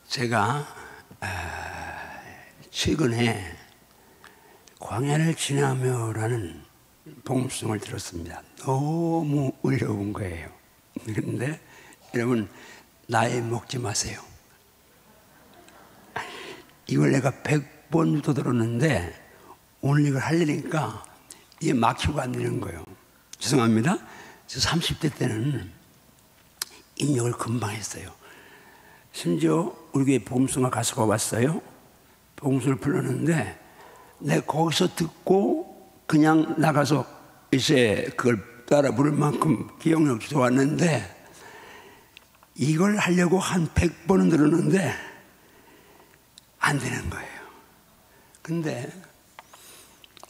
제가 최근에 광야를 지나며라는 복음송을 들었습니다. 너무 어려운 거예요. 그런데 여러분, 나이 먹지 마세요. 이걸 내가 100번도 들었는데 오늘 이걸 하려니까 이게 막히고 안 되는 거예요. 죄송합니다. 저 30대 때는 입력을 금방 했어요. 심지어 우리 교회 복음송가 가수가 왔어요. 복음송을 불렀는데 내가 거기서 듣고 그냥 나가서 이제 그걸 따라 부를 만큼 기억력이 좋았는데 이걸 하려고 한 100번은 들었는데 안 되는 거예요. 근데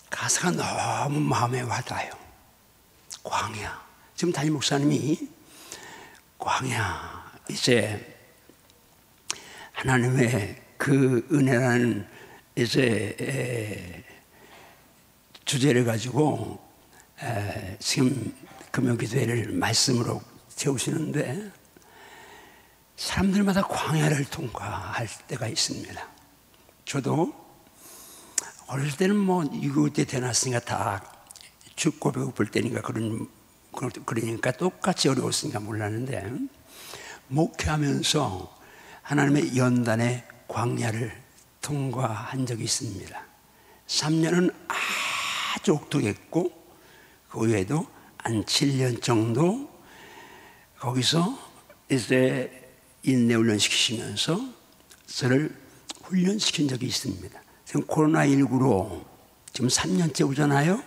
가사가 너무 마음에 와닿아요. 광야. 지금 담임 목사님이 광야, 이제 하나님의 그 은혜라는 이제 주제를 가지고 지금 금요기도회를 말씀으로 채우시는데 사람들마다 광야를 통과할 때가 있습니다. 저도 어릴 때는 뭐 이거 때 태어났으니까 다 춥고 배고플 때니까 그러니까 똑같이 어려웠으니까 몰랐는데 목회하면서 하나님의 연단의 광야를 통과한 적이 있습니다. 3년은 아주 옥독했고 그 외에도 한 7년 정도 거기서 이제 인내 훈련 시키시면서 저를 훈련시킨 적이 있습니다. 지금 코로나19로 지금 3년째 오잖아요.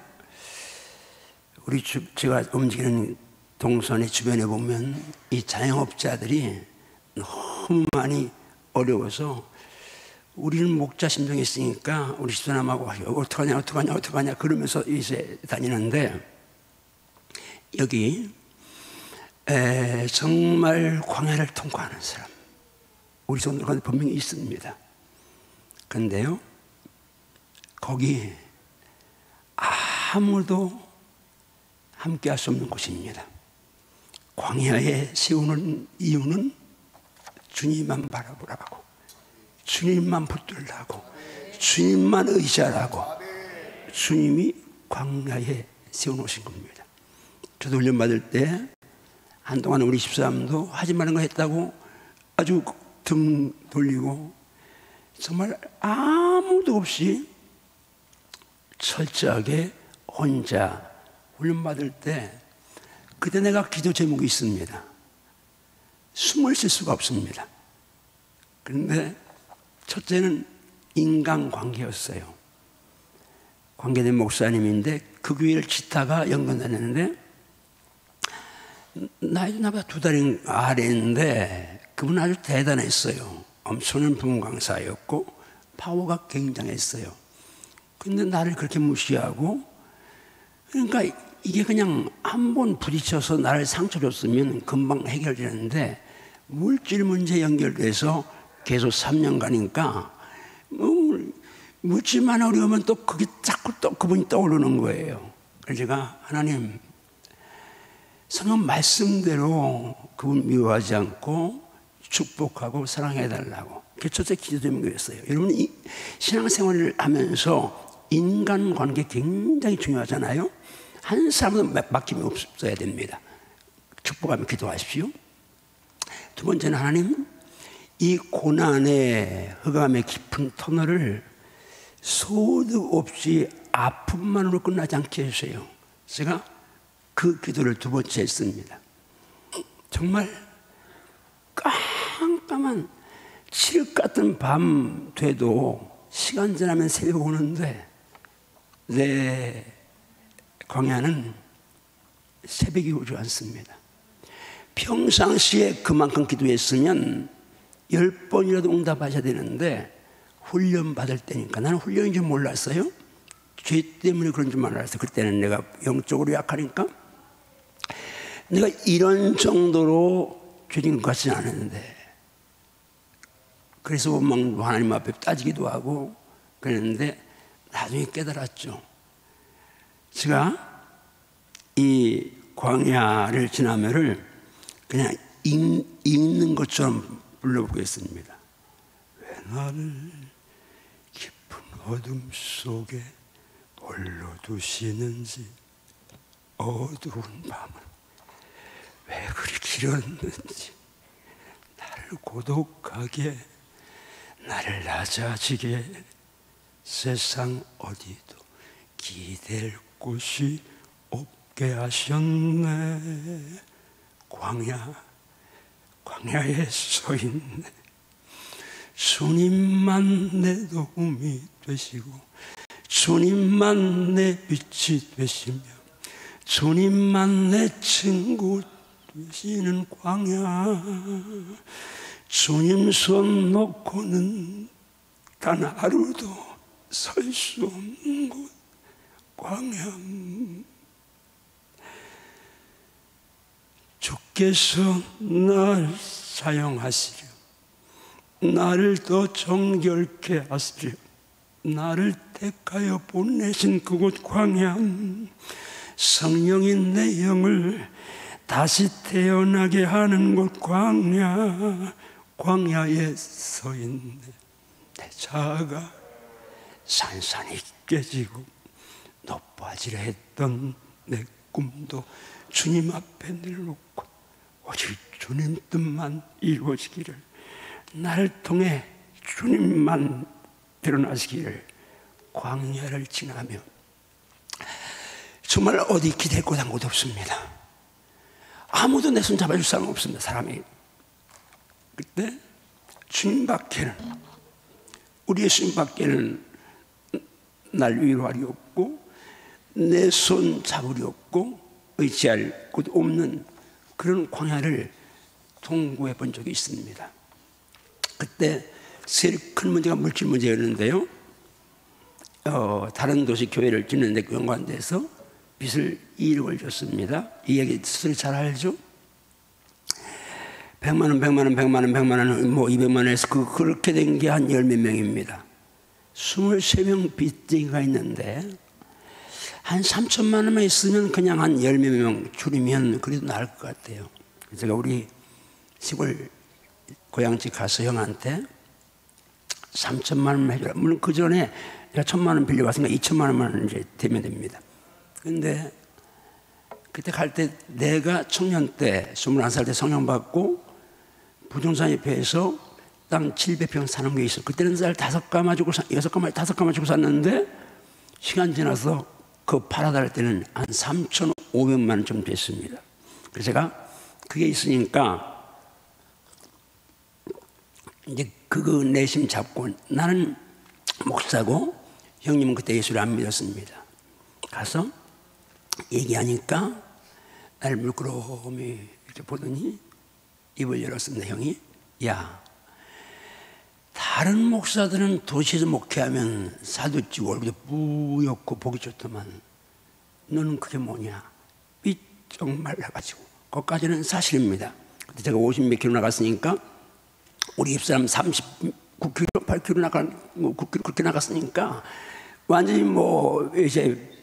우리 제가 움직이는 동선의 주변에 보면 이 자영업자들이 너무 많이 어려워서 우리는 목자 심정이 있으니까 우리 집사람하고 어떡하냐 그러면서 이제 다니는데 여기 정말 광야를 통과하는 사람 우리 손들 가운데 분명히 있습니다. 그런데요 거기 아무도 함께 할 수 없는 곳입니다. 광야에 세우는 이유는 주님만 바라보라고, 주님만 붙들라고, 주님만 의지하라고 주님이 광야에 세워놓으신 겁니다. 저도 훈련 받을 때 한동안 우리 집사람도 하지 말는 거 했다고 아주 등 돌리고 정말 아무도 없이 철저하게 혼자 훈련 받을 때 그때 내가 기도 제목이 있습니다. 숨을 쉴 수가 없습니다. 그런데 첫째는 인간관계였어요. 관계된 목사님인데 그 교회를 짓다가 연관다녔는데 나이도 나보다 2달 아래인데 그분 아주 대단했어요. 엄청난 부흥 강사였고 파워가 굉장했어요. 근데 나를 그렇게 무시하고 그러니까 이게 그냥 한 번 부딪혀서 나를 상처 줬으면 금방 해결되는데 물질 문제 연결돼서 계속 3년간이니까 물질만 어려우면 또 그게 자꾸 또 그분이 떠오르는 거예요. 그래서 제가 하나님 성경 말씀대로 그분 미워하지 않고 축복하고 사랑해달라고 그게 첫째 기도 제목이었어요. 여러분 이 신앙생활을 하면서 인간관계 굉장히 중요하잖아요. 한 사람도 맡김이 없어야 됩니다. 축복하며 기도하십시오. 두 번째는 하나님 이 고난의 흑암의 깊은 터널을 소득 없이 아픔만으로 끝나지 않게 해주세요. 제가 그 기도를 두 번째 했습니다. 정말 깜깜한 칠흑 같은 밤 돼도 시간 지나면 새벽 오는데 내 광야는 새벽이 오지 않습니다. 평상시에 그만큼 기도했으면 10번이라도 응답하셔야 되는데 훈련 받을 때니까 나는 훈련인 줄 몰랐어요. 죄 때문에 그런 줄 몰랐어요. 그때는 내가 영적으로 약하니까 내가 이런 정도로 죄진 것 같지는 않았는데 그래서 원망도 하나님 앞에 따지기도 하고 그랬는데 나중에 깨달았죠. 제가 이 광야를 지나면을 그냥 읽는 것처럼 불러보겠습니다. 나를 깊은 어둠 속에 홀로 두시는지, 어두운 밤은 왜 그리 길었는지, 나를 고독하게, 나를 낮아지게, 세상 어디도 기댈 곳이 없게 하셨네. 광야에 서 있네. 주님만 내 도움이 되시고, 주님만 내 빛이 되시며, 주님만 내 친구 되시는 광야. 주님 손 놓고는 단 하루도 설 수 없는 곳, 광야. 주께서 날 사용하시려, 나를 더 정결케 하시려 나를 택하여 보내신 그곳 광야. 성령인 내 영을 다시 태어나게 하는 곳 광야. 광야에 서 있네. 내 자아가 산산이 깨지고 높아지려 했던 내 꿈도 주님 앞에 내려놓고 오직 주님 뜻만 이루어지기를, 나를 통해 주님만 드러나시기를 광야를 지나며, 정말 어디 기댈 곳 한 곳 없습니다. 아무도 내 손 잡아줄 사람 없습니다. 사람이. 그때 주님밖에는, 우리 예수님밖에는 날 위로하리 없고 내 손 잡으리 없고 의지할 곳 없는 그런 광야를 통고해 본 적이 있습니다. 그때 제일 큰 문제가 물질 문제였는데요. 다른 도시 교회를 짓는데 그 연관돼서 빚을 2억을 줬습니다. 이 얘기 잘 알죠? 100만 원, 100만 원, 100만 원, 100만 원, 뭐 200만 원에서 그렇게 된 게 한 10몇 명입니다. 23명 빚쟁이가 있는데 한 3천만 원만 있으면 그냥 한 10몇 명 줄이면 그래도 나을 것 같아요. 제가 우리 시골 고향집 가서 형한테 3천만 원만 해주라. 물론 그 전에 제가 1,000만 원 빌려갔으니까 2천만 원만 이제 되면 됩니다. 근데 그때 갈 때 내가 청년 때 21살 때 성령 받고 부동산협회에서 땅 700평 사는 게 있어. 그때는 쌀 5가마 주고 5가마 주고 샀는데 시간 지나서 그 팔아달 때는 한 3,500만 원 좀 됐습니다. 그래서 제가 그게 있으니까 이제 그거 내심 잡고, 나는 목사고 형님은 그때 예수를 안 믿었습니다. 가서 얘기하니까 나를 물끄러미 이렇게 보더니 입을 열었습니다. 형이, 야, 다른 목사들은 도시에서 목회하면 사도찌고 얼굴이 뿌옇고 보기 좋더만 너는 그게 뭐냐? 삐쩍 말라가지고. 그것까지는 사실입니다. 그때 제가 50몇 킬로 나갔으니까 우리 집사람 39킬로, 8킬로 9킬로 그렇게 나갔으니까 완전히 뭐 이제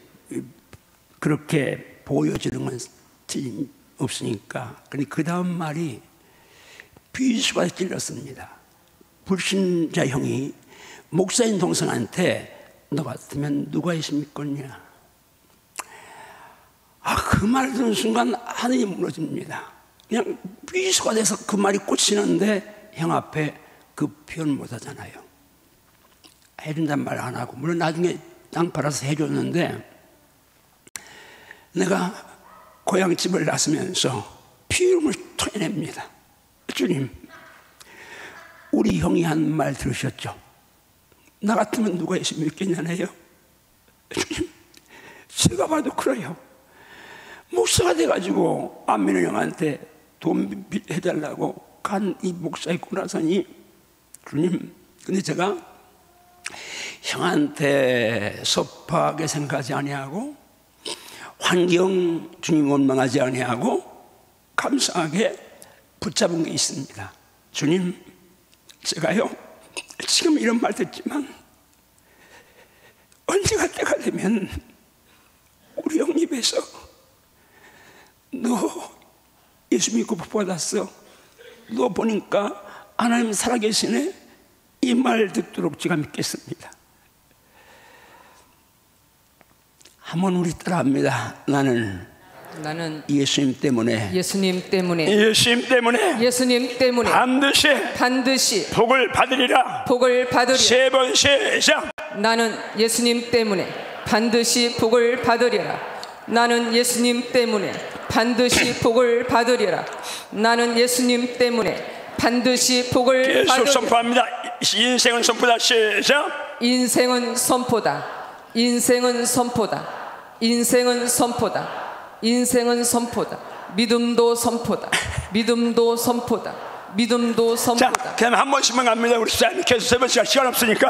그렇게 보여지는 건 없으니까. 근데 그 다음 말이 비수가 찔렸습니다. 불신자 형이 목사인 동생한테 너 같으면 누가 예수 믿겠냐? 그 말 듣는 순간 하늘이 무너집니다. 그냥 비수가 돼서 그 말이 꽂히는데 형 앞에 그 표현 못 하잖아요. 해준다는 말 안 하고, 물론 나중에 땅 팔아서 해줬는데 내가 고향집을 나서면서 피눈물 토해냅니다. 주님, 우리 형이 한 말 들으셨죠? 나 같으면 누가 예수 믿겠냐네요. 주님, 제가 봐도 그래요. 목사가 돼가지고 안 믿는 형한테 돈 해달라고 간 이 목사 있고 나서니, 주님, 근데 제가 형한테 섭하게 생각하지 아니하고 환경 주님 원망하지 아니하고 감사하게 붙잡은 게 있습니다. 주님, 제가요 지금 이런 말 듣지만 언제가 때가 되면 우리 형 입에서 너 예수 믿고 복 받았어, 너 보니까 하나님 살아계시네, 이 이 말 듣도록 제가 믿겠습니다. 한번 우리 따라합니다. 나는 예수님 때문에 반드시 복을 받으리라. 세 번 시작. 나는 예수님 때문에 반드시 복을 받으리라. 나는 예수님 때문에 반드시 복을 받으리라. 나는 예수님 때문에 반드시 복을 받으리라. 계속 선포합니다. 인생은 선포다. 시작. 인생은 선포다. 인생은 선포다. 인생은 선포다. 인생은 선포다. 믿음도 선포다. 믿음도 선포다. 믿음도 선포다. 자, 그다음에 한 번씩만 갑니다. 우리 집사님 계속 세 번씩 시간 없으니까.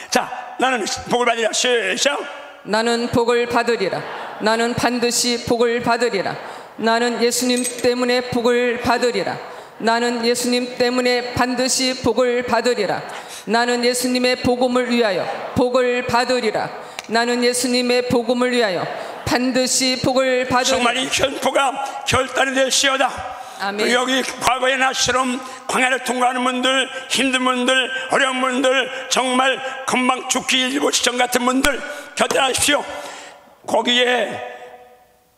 자, 나는 복을 받으리라. 시작. 나는 복을 받으리라. 나는 반드시 복을 받으리라. 나는 예수님 때문에 복을 받으리라. 나는 예수님 때문에 반드시 복을 받으리라. 나는 예수님의 복음을 위하여 복을 받으리라. 나는 예수님의 복음을 위하여 반드시 복을 받으리라. 정말 이 현포가 결단이 되시어다. 아멘. 여기 과거의 나처럼 광야를 통과하는 분들, 힘든 분들, 어려운 분들, 정말 금방 죽기 일보 직전 같은 분들 결단하십시오. 거기에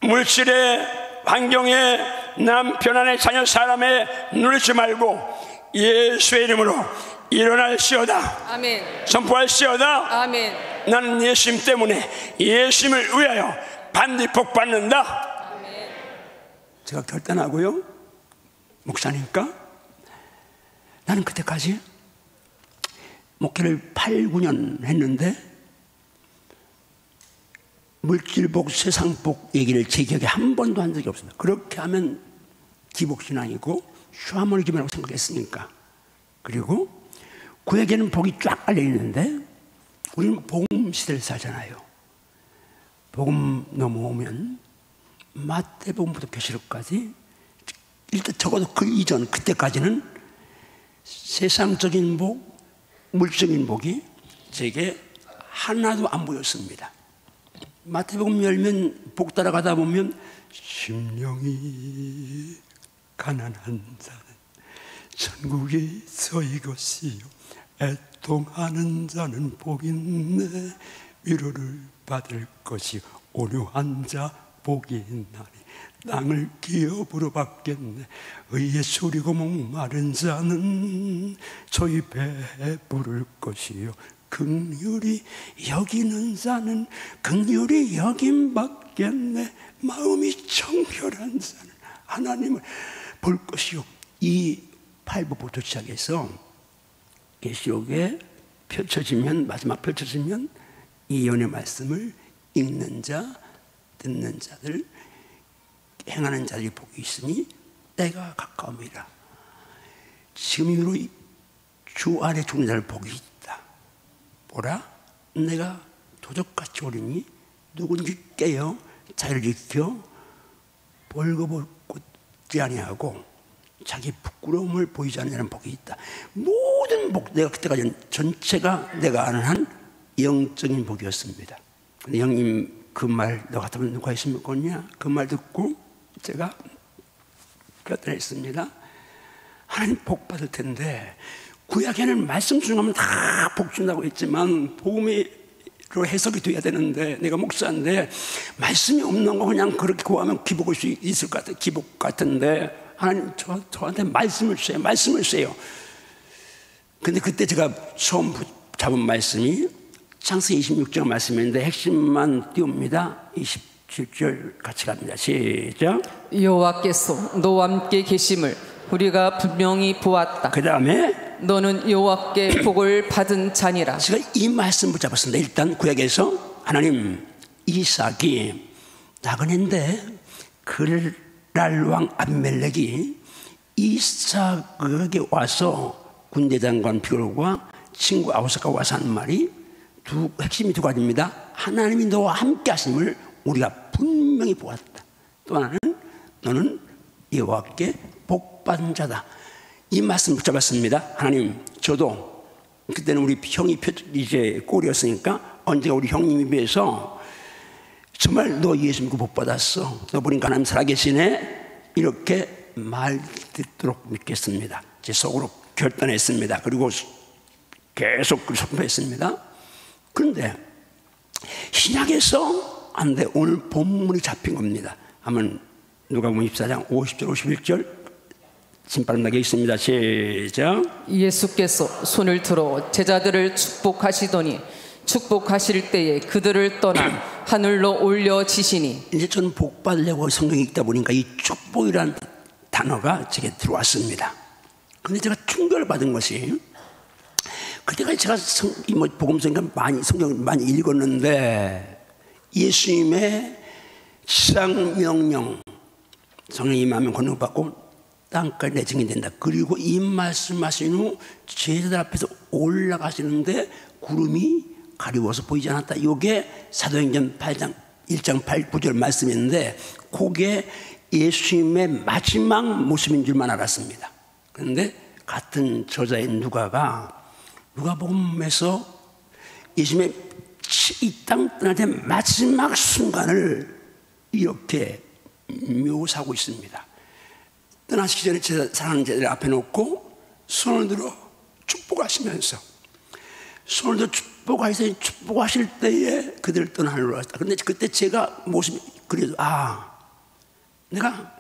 물질에, 환경에, 남편 안에, 자녀 사람에 누르지 말고 예수의 이름으로 일어날시어다. 아멘. 선포할시어다. 아멘. 나는 예수님 때문에, 예수님을 위하여 반드시 복 받는다. 아멘. 제가 결단하고요, 목사니까 나는 그때까지 목회를 8, 9년 했는데 물질복, 세상복 얘기를 제 기억에 한 번도 한 적이 없습니다. 그렇게 하면 기복신앙이고 슈아모니 기도라고 생각했으니까. 그리고 구약에는 복이 쫙 깔려 있는데 우리는 복음 시대를 살잖아요. 복음 넘어오면 마태복음부터 계시록까지 일단 적어도 그 이전 그때까지는 세상적인 복, 물적인 복이 제게 하나도 안 보였습니다. 마태복음 열면 복 따라가다 보면 심령이 가난한 자는 천국에 서이 것이요 애통하는 자는 복이 있네 위로를 받을 것이 온유한 자 복이 있나니 땅을 기업으로 받겠네 의에 소리고 목마른 자는 저희 배에 부를 것이요 긍휼히 여기는 자는 긍휼히 여김 받겠네 마음이 청결한 자는 하나님을 볼 것이요. 이 8부부터 시작해서 계시록에 펼쳐지면 마지막 펼쳐지면 이 연의 말씀을 읽는 자 듣는 자들 행하는 자들이 복이 있으니 때가 가까움이라. 지금 이후로 주 안에 죽는 자를 복이 있다. 보라 내가 도적같이 오리니 누군지 깨어 자를 지켜 벌거벗지 아니하고 자기 부끄러움을 보이지 않는 자는 복이 있다. 모든 복, 내가 그때까지 전체가 내가 아는 한 영적인 복이었습니다. 근데 형님 그 말 너 같으면 누가 있으면 겠냐? 그 말 듣고 제가 결단했습니다. 하나님 복 받을 텐데 구약에는 말씀 중하면 다 복 준다고 했지만 복음으로 해석이 돼야 되는데 내가 목사인데 말씀이 없는 거 그냥 그렇게 구하면 기복할 수 있을 것 같아요. 기복 같은데 하나님 저한테 말씀을 주세요. 말씀을 주세요. 근데 그때 제가 처음 잡은 말씀이 창세기 26장 말씀인데 핵심만 띄웁니다. 27절 같이 갑니다. 시작. 여호와께서 너와 함께 계심을 우리가 분명히 보았다. 그 다음에 너는 여호와께 복을 받은 자니라. 제가 이 말씀 붙잡았습니다. 일단 구약에서 하나님 이삭이 나그네인데 그랄 왕 아비멜렉이 이삭에게 와서 군대장관 비올과 친구 아우사가 와서 하는 말이 핵심이 두 가지입니다. 하나님이 너와 함께 하심을 우리가 분명히 보았다. 또 하나는 너는 여호와께 복받은 자다. 이 말씀 붙잡았습니다. 하나님 저도 그때는 우리 형이 이제 꼴이었으니까 언제가 우리 형님에 비해서 정말 너 예수 믿고 복받았어. 너 보니까 하나님 살아계시네. 이렇게 말 듣도록 믿겠습니다. 제 속으로 결단했습니다. 그리고 계속 선포했습니다. 그런데 신약에서 안 돼. 오늘 본문이 잡힌 겁니다. 한번 누가복음 24장 50절 51절 진발음나게 있습니다. 시작. 예수께서 손을 들어 제자들을 축복하시더니 축복하실 때에 그들을 떠나 하늘로 올려지시니. 이제 저는 복 받으려고 성경 읽다 보니까 이 축복이라는 단어가 제게 들어왔습니다. 그런데 제가 충격을 받은 것이, 그때까지 제가 복음성경 성경을 많이 읽었는데 예수님의 지상명령, 성령이 임하면 권능받고 땅까지 내 증인된다. 그리고 이 말씀하신 후 제자들 앞에서 올라가시는데 구름이 가리워서 보이지 않았다. 이게 사도행전 8장 1장 8, 9절 말씀인데 그게 예수님의 마지막 모습인 줄만 알았습니다. 그런데 같은 저자인 누가복음에서 예수님의 이 땅 떠날 때 마지막 순간을 이렇게 묘사하고 있습니다. 떠나시기 전에 사랑하는 제자들 앞에 놓고 손을 들어 축복하시면서, 손을 들어 축복하실 때에 그들을 떠나 하늘로 갔다. 그런데 그때 제가 모습이 그래도 내가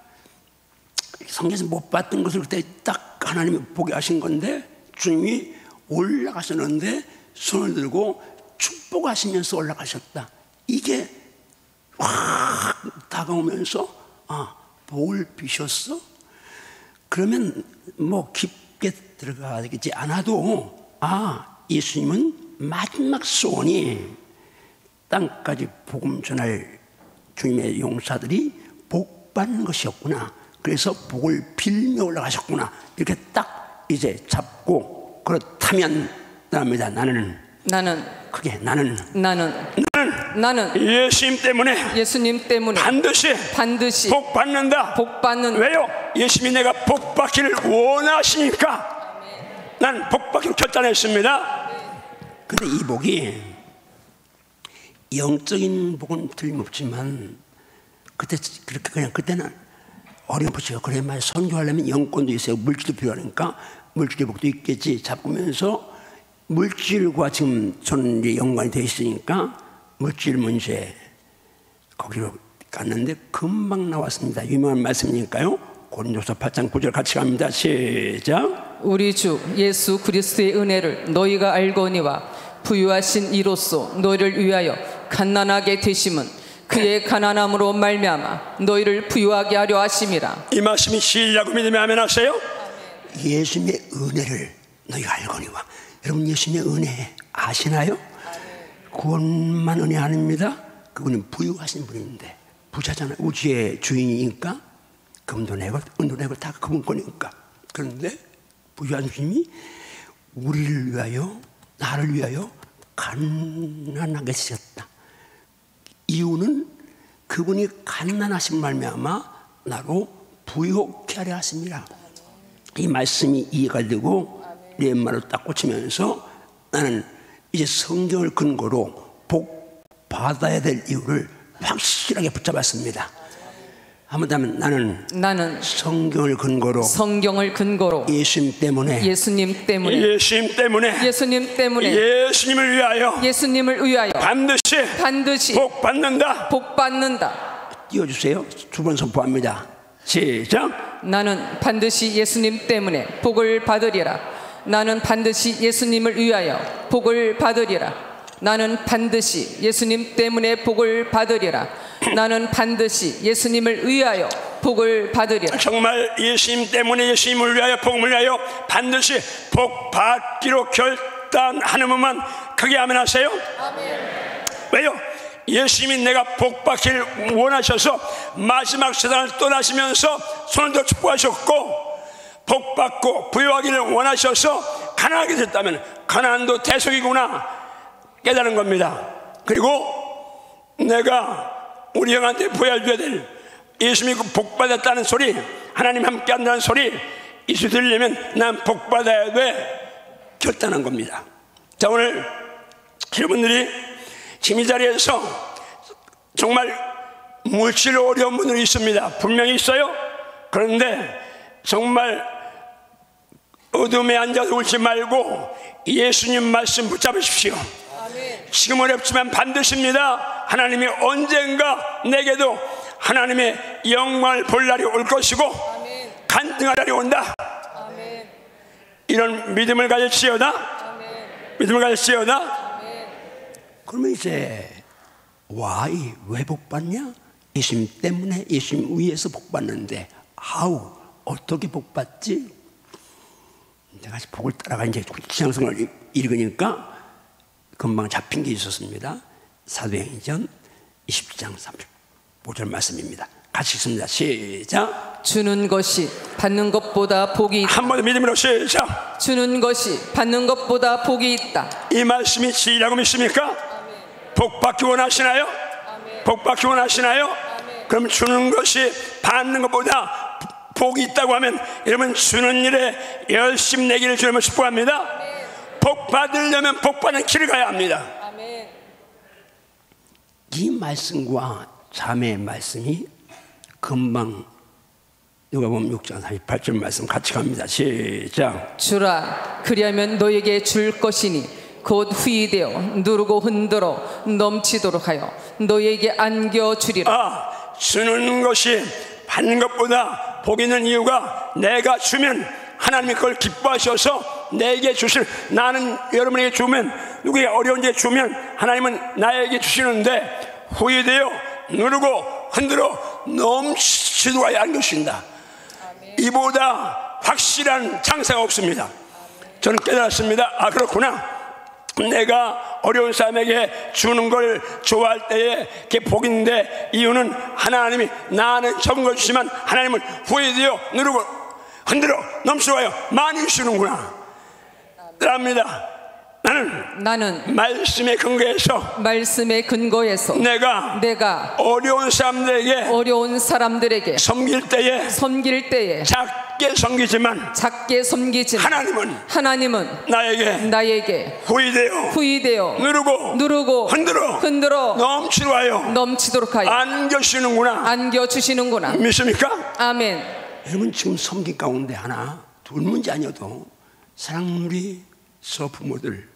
성경에서 못 봤던 것을 그때 딱 하나님이 보게 하신 건데, 주님이 올라가셨는데 손을 들고 축복하시면서 올라가셨다. 이게 확 다가오면서 복을 비셨어? 그러면 뭐 깊게 들어가지 않아도 예수님은 마지막 소원이 땅까지 복음 전할 주님의 용사들이 복 받는 것이었구나. 그래서 복을 빌며 올라가셨구나. 이렇게 딱 이제 잡고, 그렇다면 나옵니다. 나는 예수님 때문에 반드시 복 받는다. 왜요? 예수님이 내가 복 받기를 원하시니까 난 복 받기로 결단했습니다. 근데 이 복이 영적인 복은 틀림없지만 그때는 어려웠죠. 그래 말 선교하려면 영권도 있어요. 물질도 필요하니까 물질의 복도 있겠지. 잡으면서 물질과 지금 저는 이제 연관이 되어 있으니까 물질 문제 거기로 갔는데 금방 나왔습니다. 유명한 말씀이니까요. 고린도서 8장 9절 같이 갑니다. 시작. 우리 주 예수 그리스도의 은혜를 너희가 알거니와 부유하신 이로써 너희를 위하여 갓난하게 되심은 그의 가난함으로 말미암아 너희를 부유하게 하려 하심이라. 이 말씀이 시라고 믿으면 아멘 하세요. 예수님의 은혜를 너희가 알거니와. 여러분 예수님의 은혜 아시나요? 구원만 은혜 아닙니다. 그분은 부유하신 분인데, 부자잖아요. 우주의 주인이니까 금도 내고 은도 내고 다 그분 거니까. 그런데 부유한 주님이 우리를 위하여, 나를 위하여 가난하게 하셨다. 이유는 그분이 가난하신 말미암아 나로 부유케 하려 하십니다. 이 말씀이 이해가 되고 내 말을 딱 꽂히면서 나는 이제 성경을 근거로 복 받아야 될 이유를 확실하게 붙잡았습니다. 한번 하면 나는 성경을 근거로 예수님 때문에 예수님을 위하여 반드시 복 받는다. 띄워주세요. 두 번 선포합니다. 시작. 나는 반드시 예수님 때문에 복을 받으리라. 나는 반드시 예수님을 위하여 복을 받으리라. 나는 반드시 예수님 때문에 복을 받으리라. 나는 반드시 예수님을 위하여 복을 받으리라. 정말 예수님 때문에, 예수님을 위하여, 복을 위하여 반드시 복 받기로 결단하는 분만 크게 아멘 하세요. 아멘. 왜요? 예수님이 내가 복 받기를 원하셔서 마지막 세상을 떠나시면서 손을 들어 축복하셨고, 복 받고 부유하기를 원하셔서 가난하게 됐다면 가난도 대속이구나 깨달은 겁니다. 그리고 내가 우리 형한테 보여줘야 될, 예수님이 복 받았다는 소리, 하나님 함께 한다는 소리 이수 들리려면 난 복 받아야 돼 결단한 겁니다. 자, 오늘 여러분들이 지금 이 자리에서 정말 물질로 어려운 분들이 있습니다. 분명히 있어요. 그런데 정말 어둠에 앉아서 울지 말고 예수님 말씀 붙잡으십시오. 지금 어렵지만 반드시입니다. 하나님이 언젠가 내게도 하나님의 영광을 볼 날이 올 것이고 간증할 날이 온다. 이런 믿음을 가질지어다. 믿음을 가질지어다. 그러면 이제 왜 복받냐? 예수님 때문에, 예수님 위에서 복받는데 어떻게 복받지? 내가 복을 따라가 이제 신앙생활을 읽으니까 금방 잡힌 게 있었습니다. 사도행전 20장 35절 말씀입니다. 같이 읽습니다. 시작. 주는 것이 받는 것보다 복이 있다. 한 번 더 믿음으로 시작. 주는 것이 받는 것보다 복이 있다. 이 말씀이 진리라고 믿습니까? 복 받기 원하시나요? 복 받기 원하시나요? 그럼 주는 것이 받는 것보다 복이 있다고 하면 여러분 주는 일에 열심 내기를 주님을 축복합니다. 복 받으려면 복 받는 길을 가야 합니다. 이 말씀과 자매의 말씀이 금방 누가복음 6장 48절 말씀 같이 갑니다. 시작. 주라 그리하면 너에게 줄 것이니 곧 후이되어 누르고 흔들어 넘치도록 하여 너에게 안겨주리라. 주는 것이 받는 것보다 복이 있는 이유가 내가 주면 하나님이 그걸 기뻐하셔서 내게 주실, 나는 여러분에게 주면, 누구에게 어려운 데 주면 하나님은 나에게 주시는데 후이되어 누르고 흔들어 넘치도록 하여 안겨주신다. 이보다 확실한 장사가 없습니다. 저는 깨달았습니다. 그렇구나. 내가 어려운 사람에게 주는 걸 좋아할 때에 그게 복인데, 이유는 하나님이 나는 적은 걸 주시면 하나님은 후회되어 누르고 흔들어 넘치와요 많이 주시는구나. 그럽니다. 나는 말씀의 근거에서 내가 어려운 사람들에게 섬길 때에 작게 섬기지만 하나님은 나에게 후이되어 누르고 흔들어 넘치도록 하여 안겨주시는구나. 믿습니까? 아멘. 여러분 지금 섬긴 가운데 하나 둘 문제 아니어도 사랑누리 서부모들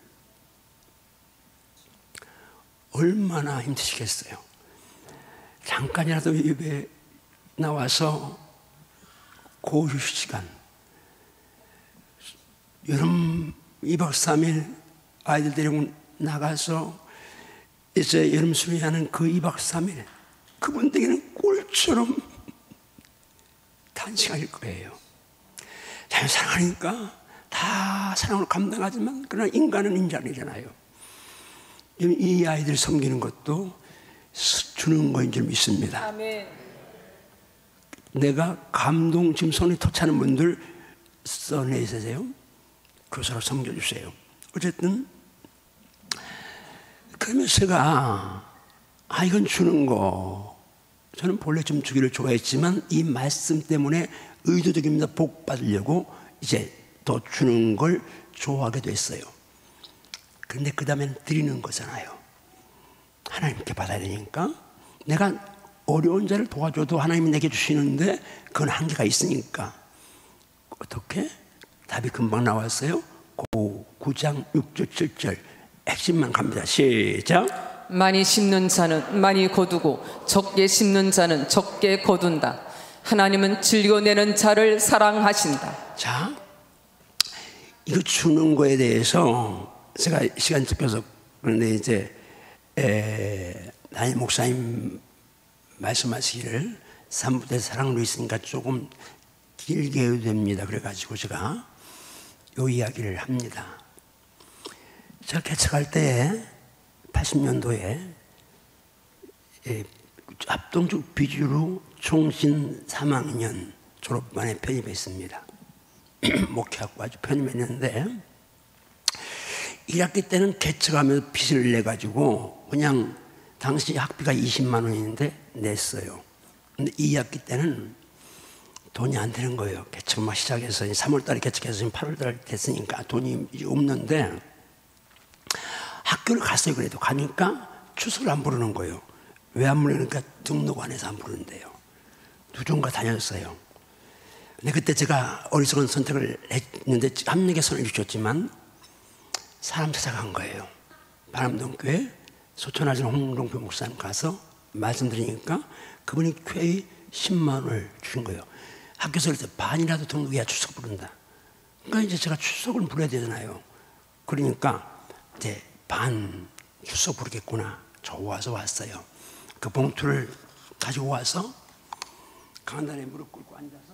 얼마나 힘드시겠어요. 잠깐이라도 예배 나와서 고휴 시간, 여름 2박 3일 아이들 데리고 나가서 이제 여름 수련하는 그 2박 3일, 그분들에게는 꿀처럼 단시간일 거예요. 자연 사랑하니까 다 사랑으로 감당하지만 그러나 인간은 인간이잖아요. 이 아이들 섬기는 것도 주는 거인 줄 믿습니다. 아멘. 내가 감동 지금 손에 터치하는 분들 써내세요. 교사로 섬겨주세요. 어쨌든 그러면서 제가 이건 주는 거, 저는 본래 좀 주기를 좋아했지만 이 말씀 때문에 의도적입니다. 복 받으려고 이제 더 주는 걸 좋아하게 됐어요. 그런데 그 다음에는 드리는 거잖아요. 하나님께 받아야 되니까. 내가 어려운 자를 도와줘도 하나님이 내게 주시는데 그건 한계가 있으니까 어떻게? 답이 금방 나왔어요. 9장 6절 7절 핵심만 갑니다. 시작. 많이 심는 자는 많이 거두고 적게 심는 자는 적게 거둔다. 하나님은 즐겨내는 자를 사랑하신다. 자, 이거 주는 거에 대해서 제가 시간 쫓겨서 그런데 이제 담임 목사님 말씀하시기를 3부대 사랑으로 있으니까 조금 길게 해도 됩니다. 그래가지고 제가 요 이야기를 합니다. 제가 개척할 때 80년도에 합동적 비주로 총신 3학년 졸업반에 편입했습니다. 목회학과 아주 편입했는데 1학기 때는 개척하면서 빚을 내가지고 그냥 당시 학비가 20만 원인데 냈어요. 근데 2학기 때는 돈이 안 되는 거예요. 개척 막 시작해서 3월 달에 개척해서 지금 8월 달 됐으니까 돈이 없는데 학교를 갔어요. 그래도 가니까 추수를 안 부르는 거예요. 왜 안 부르니까 등록안에서 안 부르는데요. 2종가 다녔어요. 근데 그때 제가 어리석은 선택을 했는데 합력의 선을 주셨지만 사람 찾아간 거예요. 바람동교회 소천하신 홍동표 목사님 가서 말씀드리니까 그분이 교회에 10만 원을 주신 거예요. 학교에서 그럴 때 반이라도 등록해야 출석 부른다. 그러니까 이제 제가 출석을 부려야 되잖아요. 그러니까 이제 반 출석 부르겠구나. 좋아서 왔어요. 그 봉투를 가지고 와서 강단에 무릎 꿇고 앉아서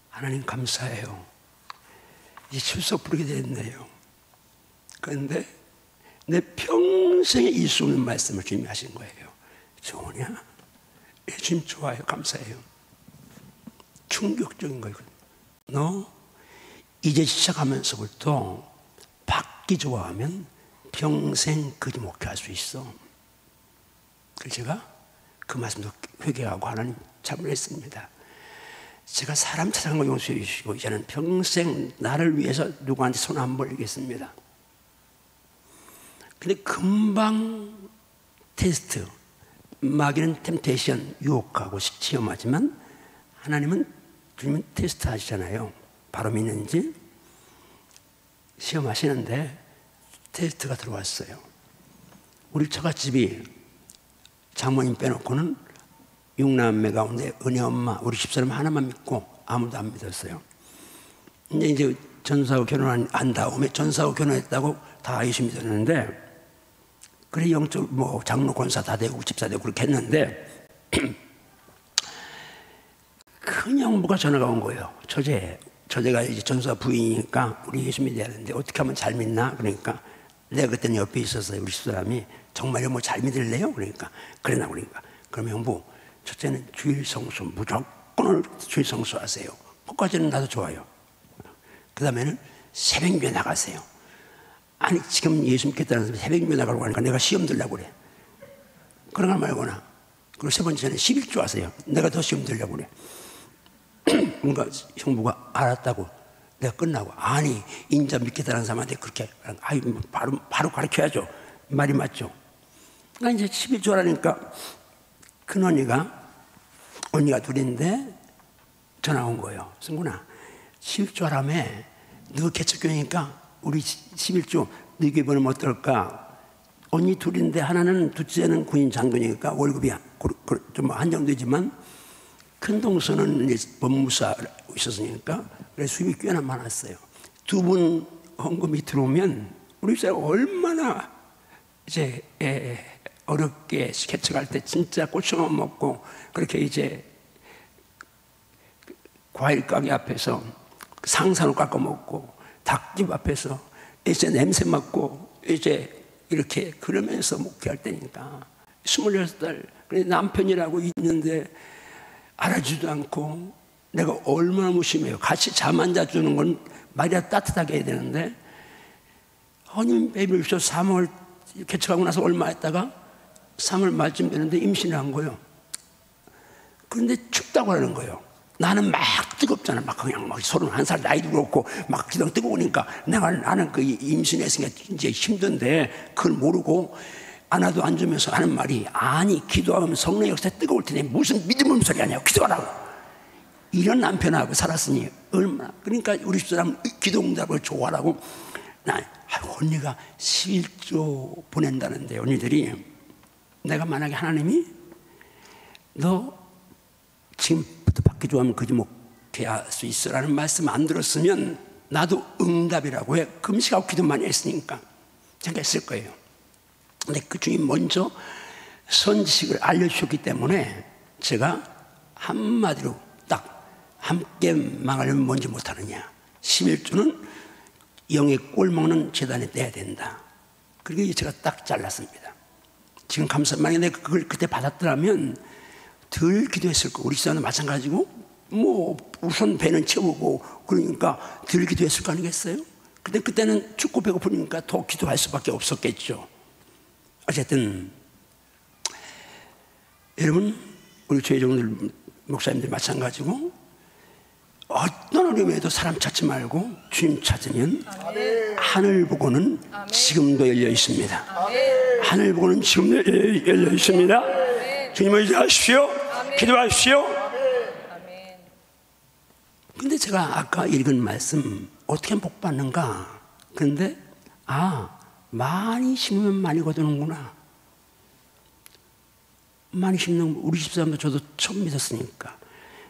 하나님 감사해요. 이제 출석 부르게 됐네요. 그런데 내 평생에 잊을 수 없는 말씀을 주님이 하신 거예요. 좋으냐? 예, 주님 좋아요. 감사해요. 충격적인 거예요. 너 이제 시작하면서부터 받기 좋아하면 평생 거지 목회할 수 있어. 그래서 제가 그 말씀도 회개하고 하나님 참을했습니다. 제가 사람 찾아간 거 용서해 주시고 이제는 평생 나를 위해서 누구한테 손 안 벌리겠습니다. 근데 금방 테스트, 마귀는 템테이션, 유혹하고 시험하지만 하나님은 주님은 테스트 하시잖아요. 바로 믿는지 시험하시는데 테스트가 들어왔어요. 우리 처갓집이 장모님 빼놓고는 6남매 가운데 은혜 엄마 우리 집사람 하나만 믿고 아무도 안 믿었어요. 근데 이제 전사하고 결혼한 다음에 전사하고 결혼했다고 다 예수 믿었는데 그래 영적 뭐 장로 권사 다 되고 집사 되고 그렇게 했는데 큰 형부가 전화가 온 거예요. 처제가 이제 전사 부인이니까 우리 예수 믿어야 되는데 어떻게 하면 잘 믿나? 그러니까 내가 그때는 옆에 있었어요. 우리 집사람이 정말요 뭐 잘 믿을래요? 그러니까 그러나 그러니까 그러면 형부 첫째는 주일 성수 무조건 주일 성수하세요. 그것까지는 나도 좋아요. 그 다음에는 새벽교회 나가세요. 아니 지금 예수 믿겠다는 사람이 새벽교회 나가려고 하니까 내가 시험 들려고 그래. 그런 거 말거나 그리고 세 번째는 11조 하세요. 내가 더 시험 들려고 그래. 그러니까 형부가 알았다고 내가 끝나고 아니 인자 믿겠다는 사람한테 그렇게 아이 바로 가르쳐야죠. 말이 맞죠. 그러니까 이제 11조라니까 큰 언니가 둘인데 전화 온 거예요. 승구나 11조라며 너 개척교회니까 우리 11조 너에게 보내면 어떨까? 언니 둘인데 하나는 둘째는 군인 장군이니까 월급이 좀 한정되지만 큰 동서는 이제 법무사 있었으니까 그래서 수입이 꽤나 많았어요. 두 분 헌금이 들어오면 우리 집사람 얼마나 이제 어렵게 개척할 때 진짜 고추만 먹고 그렇게 이제 과일 가게 앞에서 상산을 깎아 먹고 닭집 앞에서 이제 냄새 맡고 이제 이렇게 그러면서 목회할 때니까 26살 그래 남편이라고 있는데 알아주지도 않고 내가 얼마나 무심해요. 같이 잠 안 자주는 건 말이야 따뜻하게 해야 되는데 허님 베이비를 줘 3월 개척하고 나서 얼마 했다가 3월 말쯤 되는데 임신을 한 거예요. 그런데 춥다고 하는 거예요. 나는 막 뜨겁잖아. 막 그냥 막 31살 나이도 그렇고 막 기도 뜨거우니까 나는 그 임신했으니까 이제 힘든데 그걸 모르고 안아도 앉으면서 하는 말이 아니 기도하면 성령 역사에 뜨거울 테니 무슨 믿음 없는 소리 아니야. 기도하라고. 이런 남편하고 살았으니 얼마나 그러니까 우리 집사람 기도 응답을 좋아하라고 언니가 11조 보낸다는데 언니들이 내가 만약에 하나님이 너 지금부터 받기 좋아하면 거지 목회할 수 있어라는 말씀 안 들었으면 나도 응답이라고 해. 금식하고 기도 많이 했으니까 생각했을 거예요. 근데 그 주님 먼저 선지식을 알려주셨기 때문에 제가 한마디로 딱 함께 망하려면 뭔지 못하느냐 11조는 영의 꼴 먹는 재단에 떼야 된다. 그리고 제가 딱 잘랐습니다. 지금 만약에 내가 그걸 그때 받았더라면 덜 기도했을 거. 우리 집사는 마찬가지고 뭐 우선 배는 채우고 그러니까 덜 기도했을 거 아니겠어요? 근데 그때는 춥고 배고프니까 더 기도할 수밖에 없었겠죠. 어쨌든 여러분 우리 조회종들 목사님들 마찬가지고 어떤 어려움에도 사람 찾지 말고 주님 찾으면 하늘 보고는 지금도 열려 있습니다. 하늘 보고는 지금도 열려 있습니다. 주님을 의지하십시오. 기도하십시오. 근데 제가 아까 읽은 말씀 어떻게 하면 복 받는가? 그런데 많이 심으면 많이 거두는구나. 많이 심는 우리 집사람도 저도 처음 믿었으니까.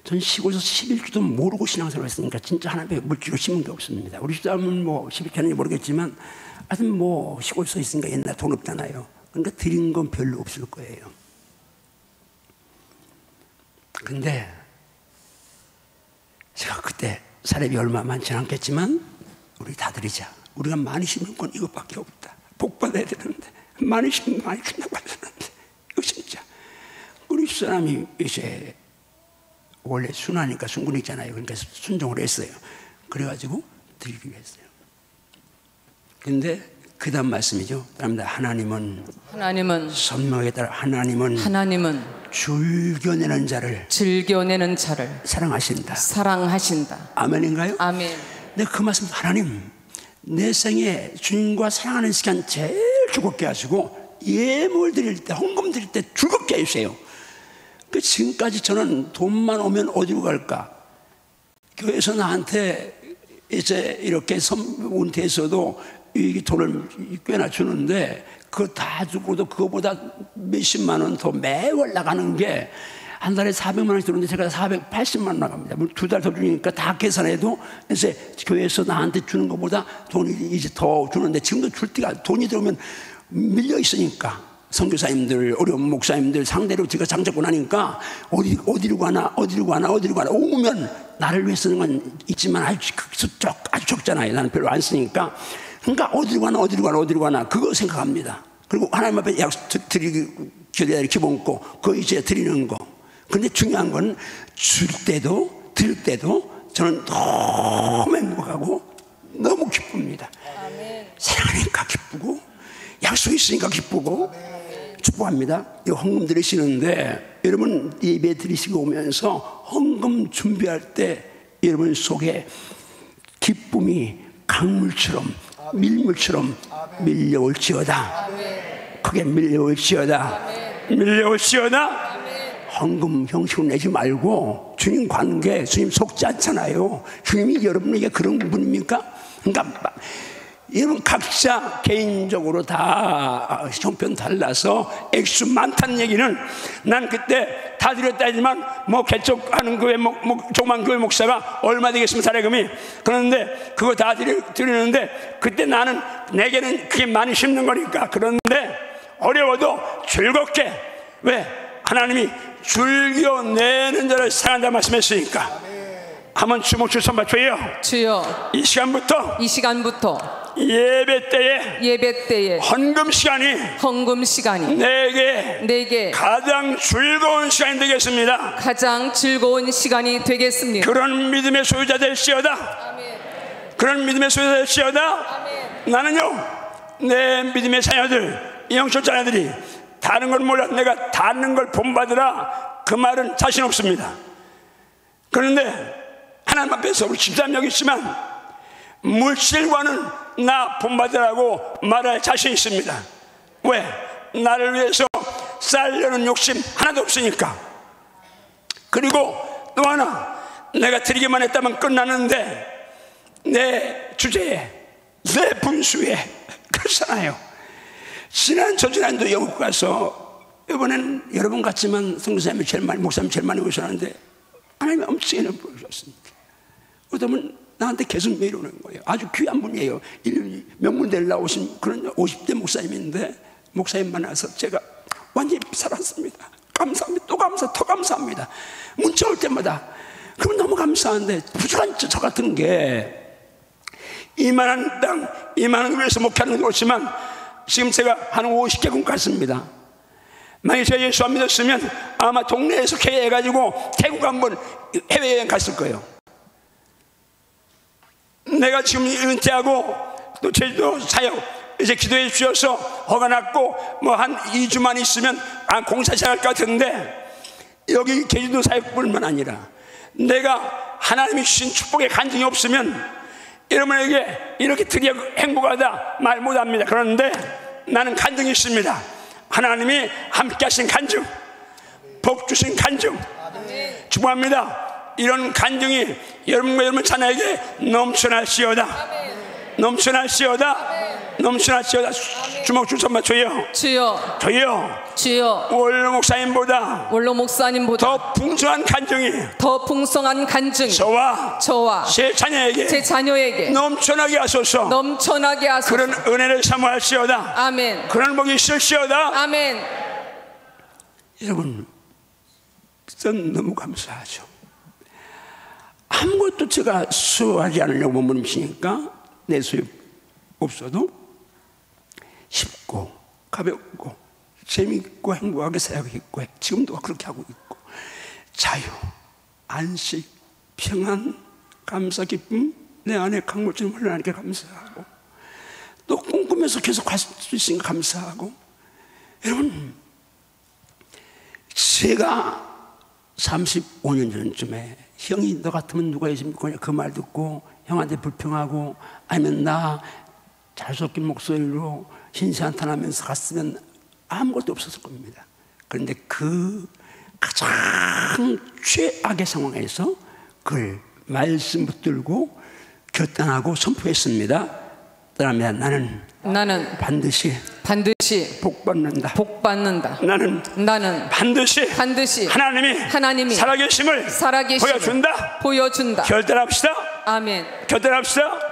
전 시골에서 11주도 모르고 신앙생활을 했으니까 진짜 하나님의 물질로 심은 게 없습니다. 우리 집사람은 뭐 11주는지 모르겠지만 하여튼 뭐 시골에서 있으니까 옛날 돈 없잖아요. 그러니까 드린 건 별로 없을 거예요. 근데 제가 그때 사례비 얼마 많지 않겠지만 우리 다 드리자. 우리가 많이 심은 건 이것밖에 없다. 복 받아야 되는데 많이 심으면 많이 준다고 하셨는데 이거 진짜 우리 사람이 이제 원래 순하니까 순군이잖아요. 그러니까 순종을 했어요. 그래가지고 드리기로 했어요. 근데 그 다음 말씀이죠. 하나님은 선명하게 따라 하나님은 즐겨내는 자를 사랑하신다. 아멘인가요? 아멘. 근데 그 말씀 하나님 내 생에 주님과 사랑하는 시간 제일 즐겁게 하시고 예물 드릴 때 헌금 드릴 때 즐겁게 해주세요. 지금까지 저는 돈만 오면 어디로 갈까? 교회에서 나한테 이제 이렇게 은퇴해서도 이 돈을 꽤나 주는데 그거 다 주고도 그거보다 몇십만 원 더 매월 나가는 게 한 달에 400만 원씩 들었는데 제가 480만 원 나갑니다. 두 달 더 주니까 다 계산해도 이제 교회에서 나한테 주는 것보다 돈이 이제 더 주는데 지금도 줄 때가 돈이 들어오면 밀려 있으니까 선교사님들, 어려운 목사님들 상대로 제가 장잡고 나니까 어디로 가나 오면 나를 위해 쓰는 건 있지만 아주 적잖아요. 나는 별로 안 쓰니까. 그러니까 어디로 가나 그거 생각합니다. 그리고 하나님 앞에 약속 드리기 기본고 그거 이제 드리는 거. 근데 중요한 건 줄 때도 드릴 때도 저는 너무 행복하고 너무 기쁩니다. 사랑하니까 기쁘고 약속이 있으니까 기쁘고 축복합니다. 이 헌금 드리시는데 여러분 예배 드리시고 오면서 헌금 준비할 때 여러분 속에 기쁨이 강물처럼 밀물처럼 밀려올지어다. 크게 밀려올지어다. 헌금 형식으로 내지 말고 주님 관계, 주님 속지 않잖아요. 주님이 여러분에게 그런 분입니까? 그러니까 여러분 각자 개인적으로 다 형편 달라서 액수 많다는 얘기는 난 그때 다 드렸다 하지만 뭐 개척하는 교회 조그만 교회 목사가 얼마 되겠으면 사례금이 그런데 그거 다 드리는데 그때 나는 내게는 그게 많이 심는 거니까. 그런데 어려워도 즐겁게 왜 하나님이 즐겨내는 자를 사랑한다 말씀했으니까 한번 주목줄 선바 주여 이 시간부터 예배 때에 헌금 시간이 내게 가장 즐거운 시간이 되겠습니다. 그런 믿음의 소유자 될지어다. 나는요 내 믿음의 자녀들 영적 자녀들이 다른 걸 몰라도 내가 다른 걸 본받으라 그 말은 자신 없습니다. 그런데 하나님 앞에서 우리 집사님 여기 있지만 물질과는 나 본받으라고 말할 자신 있습니다. 왜? 나를 위해서 살려는 욕심 하나도 없으니까. 그리고 또 하나 내가 드리기만 했다면 끝나는데 내 주제에 내 분수에 그렇잖아요. 저지난도 영국 가서 이번엔 여러분 같지만 성교사님이 목사님이 제일 많이 오셨는데 하나님이 엄청나게 보여주셨습니다. 그러면 나한테 계속 메일 오는 거예요. 아주 귀한 분이에요. 명문대를 나오신 그런 50대 목사님인데 목사님 만나서 제가 완전히 살았습니다. 감사합니다. 또 더 감사합니다. 문자 올 때마다 그럼 너무 감사한데 부족한 저 같은 게 이만한 땅 이만한 교회에서 목회하는 건 그렇지만 지금 제가 한 50개국 갔습니다. 만약 제가 예수 안 믿었으면 아마 동네에서 계획해가지고 태국 한번 해외여행 갔을 거예요. 내가 지금 은퇴하고 또 제주도 사역 이제 기도해 주셔서 허가 났고 뭐 한 2주만 있으면 공사 시작할 것 같은데 여기 제주도 사역뿐만 아니라 내가 하나님이 주신 축복의 간증이 없으면 여러분에게 이렇게 드려 행복하다 말 못합니다. 그런데 나는 간증이 있습니다. 하나님이 함께 하신 간증, 복 주신 간증 축복합니다. 이런 간증이 여러분과 여러분 자녀에게 넘쳐날시어다. 넘쳐날시어다. 넘쳐날시어다. 주먹 줄 선만 줘요. 주여, 줘요. 주여. 원로 목사님보다 원로 목사님보다 더 풍성한 간증이 더 풍성한 간증이 저와 제 자녀에게 제 자녀에게 넘쳐나게 하소서. 넘쳐나게 하소서. 그런 은혜를 사모할시어다. 아멘. 그런 복이 있을시어다. 아멘. 여러분, 전 너무 감사하죠. 아무것도 제가 수하지 않으려고 몸부림치니까 내 수입 없어도 쉽고 가볍고 재미있고 행복하게 살아가고 지금도 그렇게 하고 있고, 자유, 안식, 평안, 감사, 기쁨, 내 안에 강물처럼 흘러나니까 감사하고, 또 꿈꾸면서 계속 갈 수 있으니까 감사하고. 여러분, 제가 35년 전쯤에 형이 너 같으면 누가 있습니까? 그 말 듣고 형한테 불평하고, 아니면 나 잘 섞인 목소리로 신세한탄하면서 갔으면 아무것도 없었을 겁니다. 그런데 그 가장 최악의 상황에서 그걸 말씀 붙들고 결단하고 선포했습니다. 그다음에 나는 반드시 복받는다. 나는 반드시 하나님이 살아계심을 보여준다. 결단합시다. 아멘. 결단합시다.